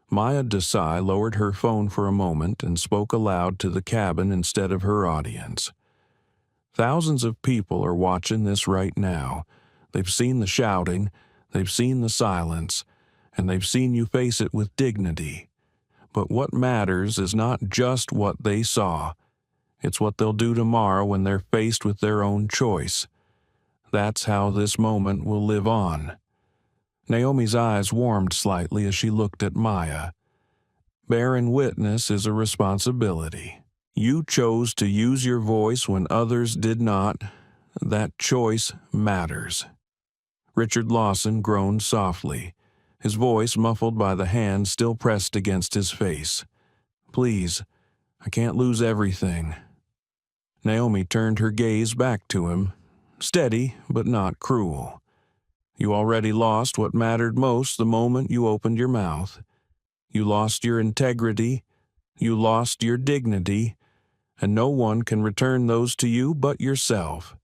Maya Desai lowered her phone for a moment and spoke aloud to the cabin instead of her audience. "Thousands of people are watching this right now. They've seen the shouting, they've seen the silence, and they've seen you face it with dignity. But what matters is not just what they saw. It's what they'll do tomorrow when they're faced with their own choice. That's how this moment will live on." Naomi's eyes warmed slightly as she looked at Maya. "Bearing witness is a responsibility. You chose to use your voice when others did not. That choice matters." Richard Lawson groaned softly, his voice muffled by the hand still pressed against his face. "Please, I can't lose everything." Naomi turned her gaze back to him, steady but not cruel. "You already lost what mattered most the moment you opened your mouth. You lost your integrity, you lost your dignity, and no one can return those to you but yourself.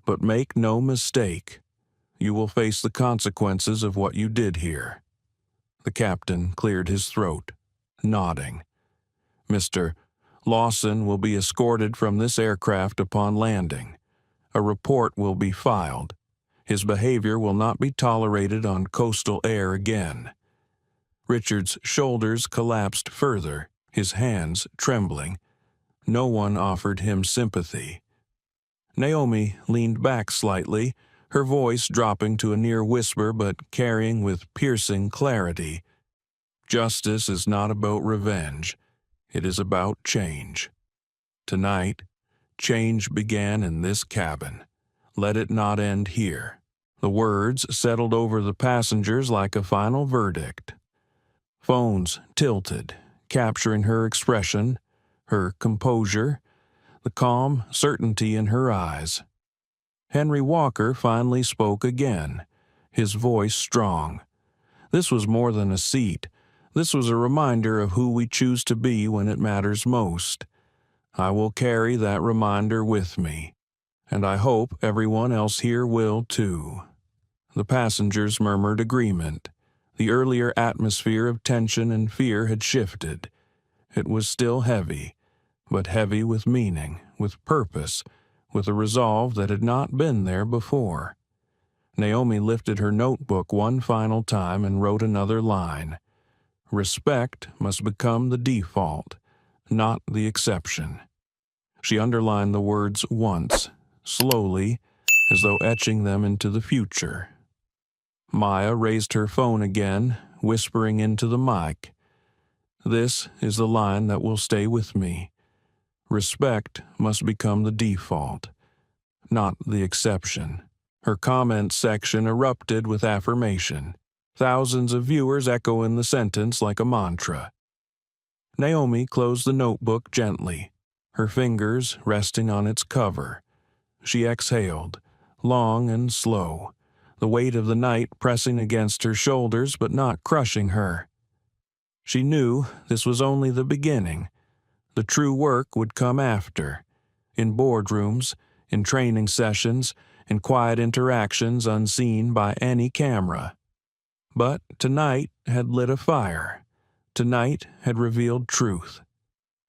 But make no mistake, you will face the consequences of what you did here." The captain cleared his throat, nodding. "Mr. Lawson will be escorted from this aircraft upon landing. A report will be filed. His behavior will not be tolerated on coastal air again." Richard's shoulders collapsed further, his hands trembling. No one offered him sympathy. Naomi leaned back slightly, her voice dropping to a near whisper but carrying with piercing clarity. "Justice is not about revenge. It is about change. Tonight, change began in this cabin. Let it not end here. The words settled over the passengers like a final verdict. Phones tilted, capturing her expression, her composure, the calm certainty in her eyes. Henry Walker finally spoke again, his voice strong. This was more than a seat. This was a reminder of who we choose to be when it matters most. I will carry that reminder with me, and I hope everyone else here will too. The passengers murmured agreement. The earlier atmosphere of tension and fear had shifted. It was still heavy, but heavy with meaning, with purpose, with a resolve that had not been there before. Naomi lifted her notebook one final time and wrote another line. Respect must become the default, not the exception. She underlined the words once, slowly, as though etching them into the future. Maya raised her phone again, whispering into the mic. This is the line that will stay with me. Respect must become the default, not the exception. Her comment section erupted with affirmation, thousands of viewers echoing the sentence like a mantra. Naomi closed the notebook gently, her fingers resting on its cover. She exhaled, long and slow, the weight of the night pressing against her shoulders but not crushing her. She knew this was only the beginning. The true work would come after, in boardrooms, in training sessions, in quiet interactions unseen by any camera. But tonight had lit a fire. Tonight had revealed truth.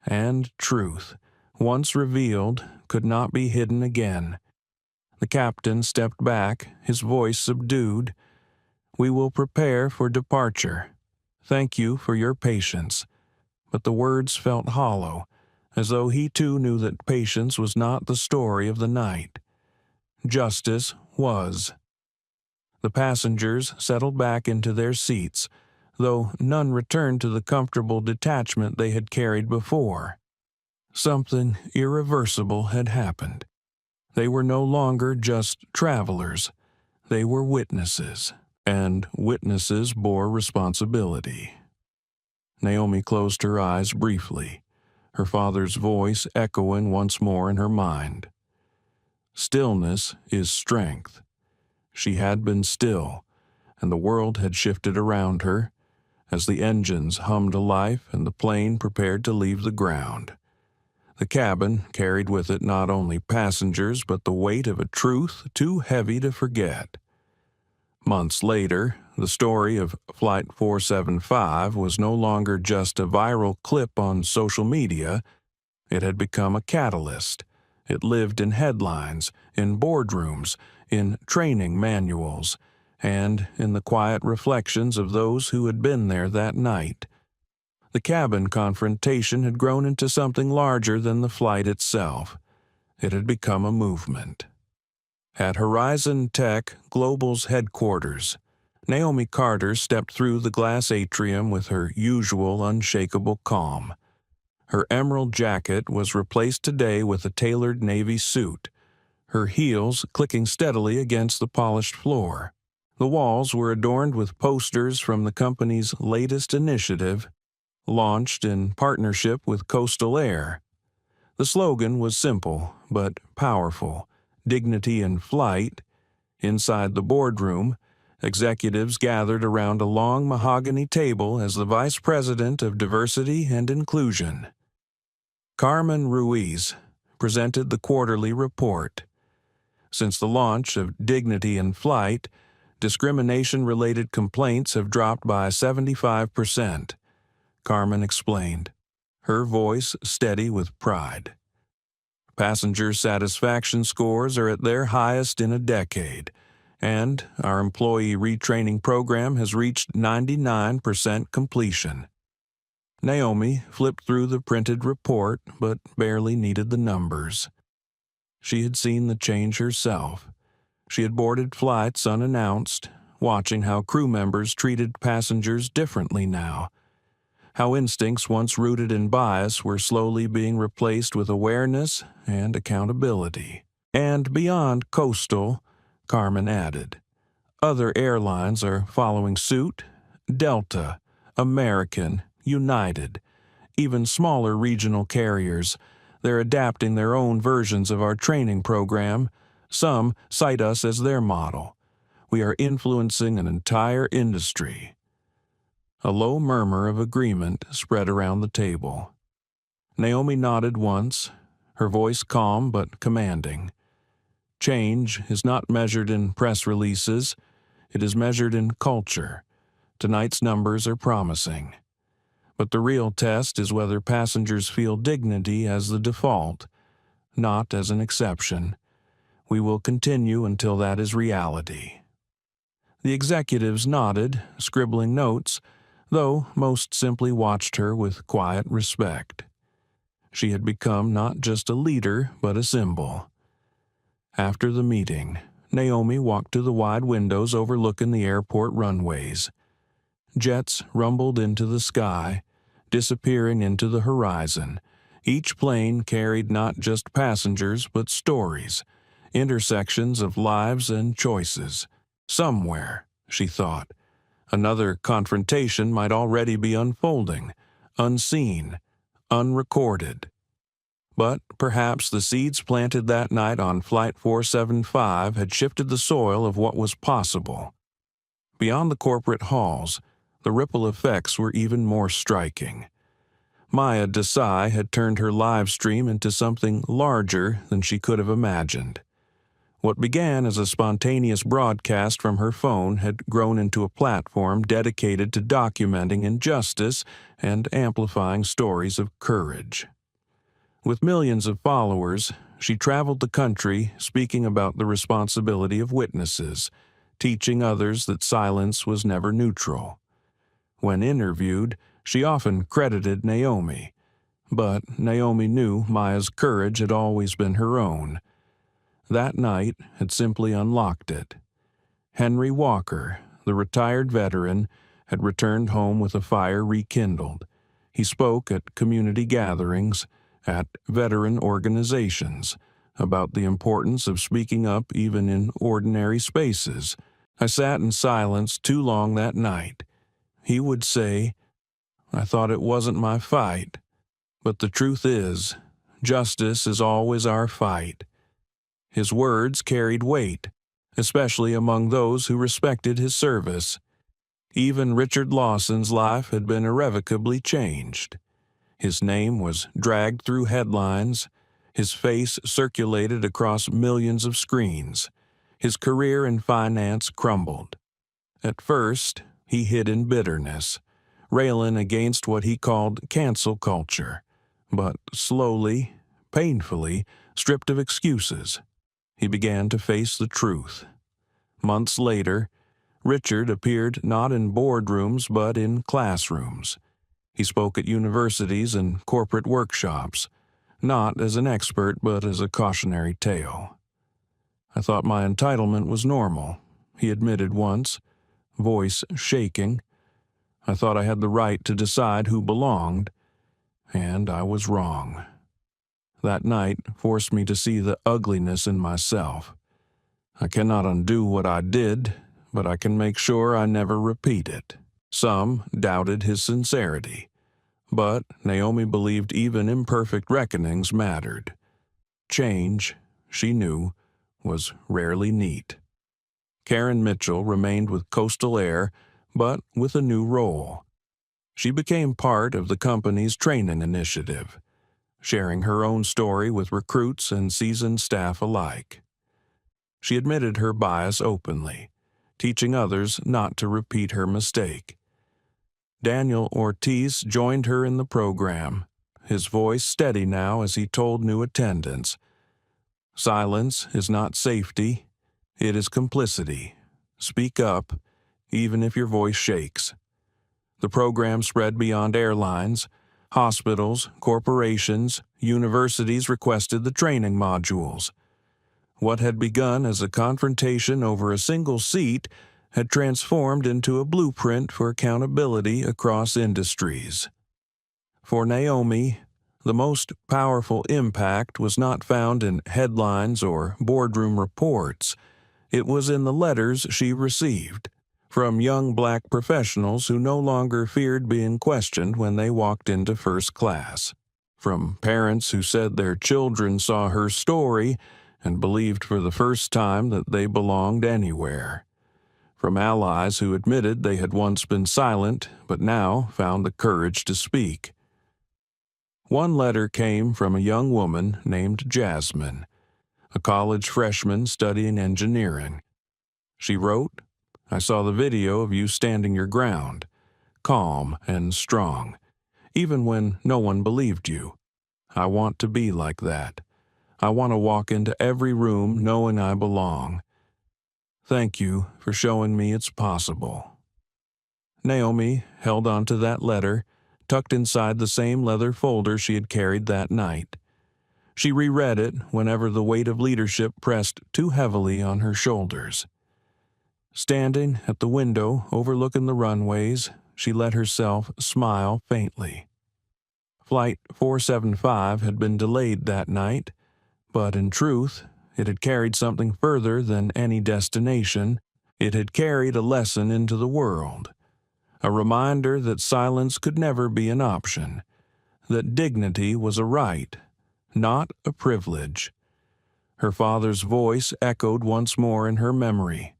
And truth, once revealed, could not be hidden again. The captain stepped back, his voice subdued. We will prepare for departure. Thank you for your patience. But the words felt hollow, as though he too knew that patience was not the story of the night. Justice was. The passengers settled back into their seats, though none returned to the comfortable detachment they had carried before. Something irreversible had happened. They were no longer just travelers. They were witnesses, and witnesses bore responsibility. Naomi closed her eyes briefly, her father's voice echoing once more in her mind. Stillness is strength. She had been still, and the world had shifted around her, as the engines hummed to life and the plane prepared to leave the ground. The cabin carried with it not only passengers but the weight of a truth too heavy to forget. Months later, the story of Flight 475 was no longer just a viral clip on social media. It had become a catalyst. It lived in headlines, in boardrooms, in training manuals, and in the quiet reflections of those who had been there that night. The cabin confrontation had grown into something larger than the flight itself. It had become a movement. At Horizon Tech Global's headquarters, Naomi Carter stepped through the glass atrium with her usual unshakable calm. Her emerald jacket was replaced today with a tailored navy suit, her heels clicking steadily against the polished floor. The walls were adorned with posters from the company's latest initiative, launched in partnership with Coastal Air. The slogan was simple but powerful: dignity in flight. Inside the boardroom, executives gathered around a long mahogany table as the Vice President of Diversity and Inclusion, Carmen Ruiz, presented the quarterly report. Since the launch of Dignity in Flight, discrimination-related complaints have dropped by 75%. Carmen explained, her voice steady with pride. Passenger satisfaction scores are at their highest in a decade, and our employee retraining program has reached 99% completion. Naomi flipped through the printed report, but barely needed the numbers. She had seen the change herself. She had boarded flights unannounced, watching how crew members treated passengers differently now. How instincts once rooted in bias were slowly being replaced with awareness and accountability. And beyond Coastal, Carmen added, Other airlines are following suit: Delta, American, United, even smaller regional carriers. They're adapting their own versions of our training program. Some cite us as their model. We are influencing an entire industry." A low murmur of agreement spread around the table. Naomi nodded once, her voice calm but commanding. Change is not measured in press releases. It is measured in culture. Tonight's numbers are promising. But the real test is whether passengers feel dignity as the default, not as an exception. We will continue until that is reality. The executives nodded, scribbling notes, though most simply watched her with quiet respect. She had become not just a leader, but a symbol. After the meeting, Naomi walked to the wide windows overlooking the airport runways. Jets rumbled into the sky, disappearing into the horizon. Each plane carried not just passengers, but stories, intersections of lives and choices. Somewhere, she thought, another confrontation might already be unfolding, unseen, unrecorded. But perhaps the seeds planted that night on Flight 475 had shifted the soil of what was possible. Beyond the corporate halls, the ripple effects were even more striking. Maya Desai had turned her live stream into something larger than she could have imagined. What began as a spontaneous broadcast from her phone had grown into a platform dedicated to documenting injustice and amplifying stories of courage. With millions of followers, she traveled the country speaking about the responsibility of witnesses, teaching others that silence was never neutral. When interviewed, she often credited Naomi, but Naomi knew Maya's courage had always been her own. That night had simply unlocked it. Henry Walker, the retired veteran, had returned home with a fire rekindled. He spoke at community gatherings, at veteran organizations, about the importance of speaking up even in ordinary spaces. "I sat in silence too long that night." He would say, "I thought it wasn't my fight. But the truth is, justice is always our fight." His words carried weight, especially among those who respected his service. Even Richard Lawson's life had been irrevocably changed. His name was dragged through headlines. His face circulated across millions of screens. His career in finance crumbled. At first, he hid in bitterness, railing against what he called cancel culture, but slowly, painfully, stripped of excuses, he began to face the truth. Months later, Richard appeared not in boardrooms but in classrooms. He spoke at universities and corporate workshops, not as an expert but as a cautionary tale. "I thought my entitlement was normal," he admitted once, voice shaking. "I thought I had the right to decide who belonged, and I was wrong." That night forced me to see the ugliness in myself. I cannot undo what I did, but I can make sure I never repeat it. Some doubted his sincerity, but Naomi believed even imperfect reckonings mattered. Change, she knew, was rarely neat. Karen Mitchell remained with Coastal Air, but with a new role. She became part of the company's training initiative, sharing her own story with recruits and seasoned staff alike. She admitted her bias openly, teaching others not to repeat her mistake. Daniel Ortiz joined her in the program, his voice steady now as he told new attendants, "Silence is not safety, it is complicity. Speak up, even if your voice shakes." The program spread beyond airlines. Hospitals, corporations, universities requested the training modules. What had begun as a confrontation over a single seat had transformed into a blueprint for accountability across industries. For Naomi, the most powerful impact was not found in headlines or boardroom reports. It was in the letters she received, from young black professionals who no longer feared being questioned when they walked into first class, from parents who said their children saw her story and believed for the first time that they belonged anywhere, from allies who admitted they had once been silent but now found the courage to speak. One letter came from a young woman named Jasmine, a college freshman studying engineering. She wrote, "I saw the video of you standing your ground, calm and strong, even when no one believed you. I want to be like that. I want to walk into every room knowing I belong. Thank you for showing me it's possible." Naomi held onto that letter, tucked inside the same leather folder she had carried that night. She reread it whenever the weight of leadership pressed too heavily on her shoulders. Standing at the window overlooking the runways, she let herself smile faintly. Flight 475 had been delayed that night, but in truth, it had carried something further than any destination. It had carried a lesson into the world, a reminder that silence could never be an option, that dignity was a right, not a privilege. Her father's voice echoed once more in her memory.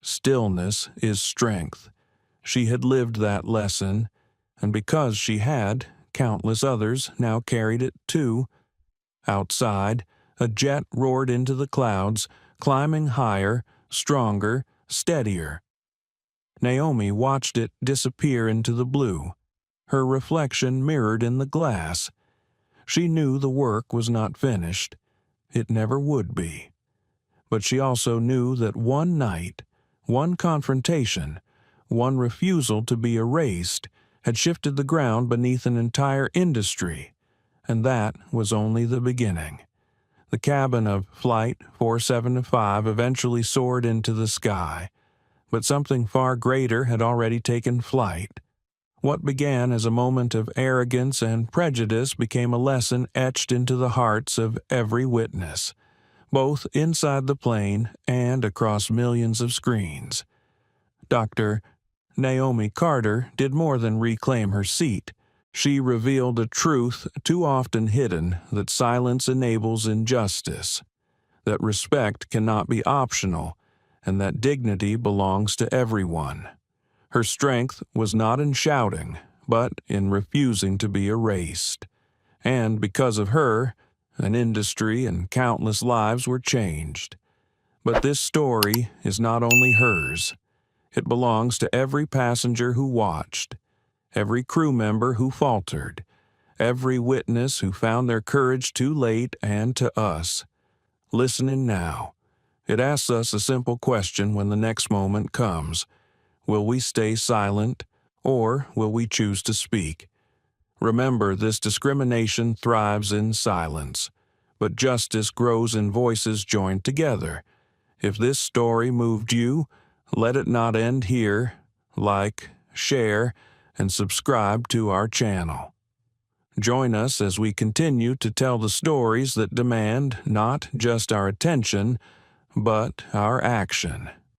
Stillness is strength. She had lived that lesson, and because she had, countless others now carried it too. Outside, a jet roared into the clouds, climbing higher, stronger, steadier. Naomi watched it disappear into the blue, her reflection mirrored in the glass. She knew the work was not finished. It never would be. But she also knew that one night, one confrontation, one refusal to be erased, had shifted the ground beneath an entire industry, and that was only the beginning. The cabin of Flight 475 eventually soared into the sky, but something far greater had already taken flight. What began as a moment of arrogance and prejudice became a lesson etched into the hearts of every witness, both inside the plane and across millions of screens. Dr. Naomi Carter did more than reclaim her seat. She revealed a truth too often hidden, that silence enables injustice, that respect cannot be optional, and that dignity belongs to everyone. Her strength was not in shouting, but in refusing to be erased. And because of her, an industry and countless lives were changed. But this story is not only hers. It belongs to every passenger who watched, every crew member who faltered, every witness who found their courage too late, and to us, listening now. It asks us a simple question when the next moment comes. Will we stay silent, or will we choose to speak? Remember, this discrimination thrives in silence, but justice grows in voices joined together. If this story moved you, let it not end here. Like, share, and subscribe to our channel. Join us as we continue to tell the stories that demand not just our attention, but our action.